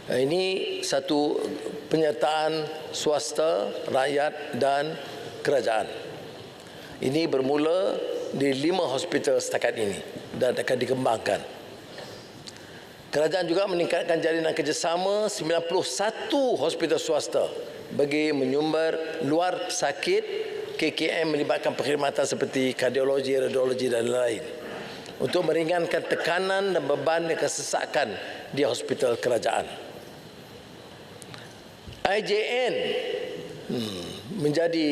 Ini satu penyertaan swasta, rakyat dan kerajaan. Ini bermula di 5 hospital setakat ini dan akan dikembangkan. Kerajaan juga meningkatkan jalinan kerjasama 91 hospital swasta bagi menyumber luar pesakit KKM melibatkan perkhidmatan seperti kardiologi, radiologi dan lain untuk meringankan tekanan dan beban dan kesesakan di hospital kerajaan. IJN menjadi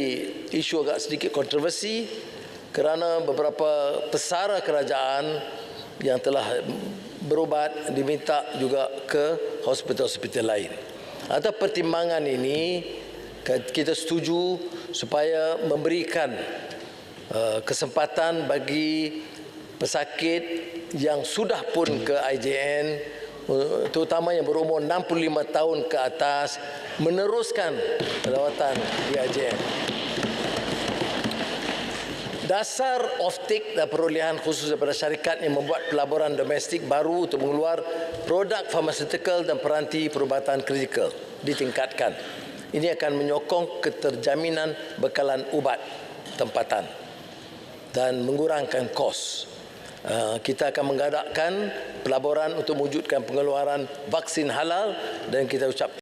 isu agak sedikit kontroversi kerana beberapa pesara kerajaan yang telah berubat diminta juga ke hospital-hospital lain. Atas pertimbangan ini, kita setuju supaya memberikan kesempatan bagi pesakit yang sudah pun ke IJN, terutama yang berumur 65 tahun ke atas, meneruskan perawatan di IJN. Dasar offtake dan perolehan khusus daripada syarikat yang membuat pelaburan domestik baru untuk mengeluar produk farmaceutical dan peranti perubatan kritikal ditingkatkan. Ini akan menyokong keterjaminan bekalan ubat tempatan dan mengurangkan kos. Kita akan menggadakkan pelaburan untuk mewujudkan pengeluaran vaksin halal dan kita ucap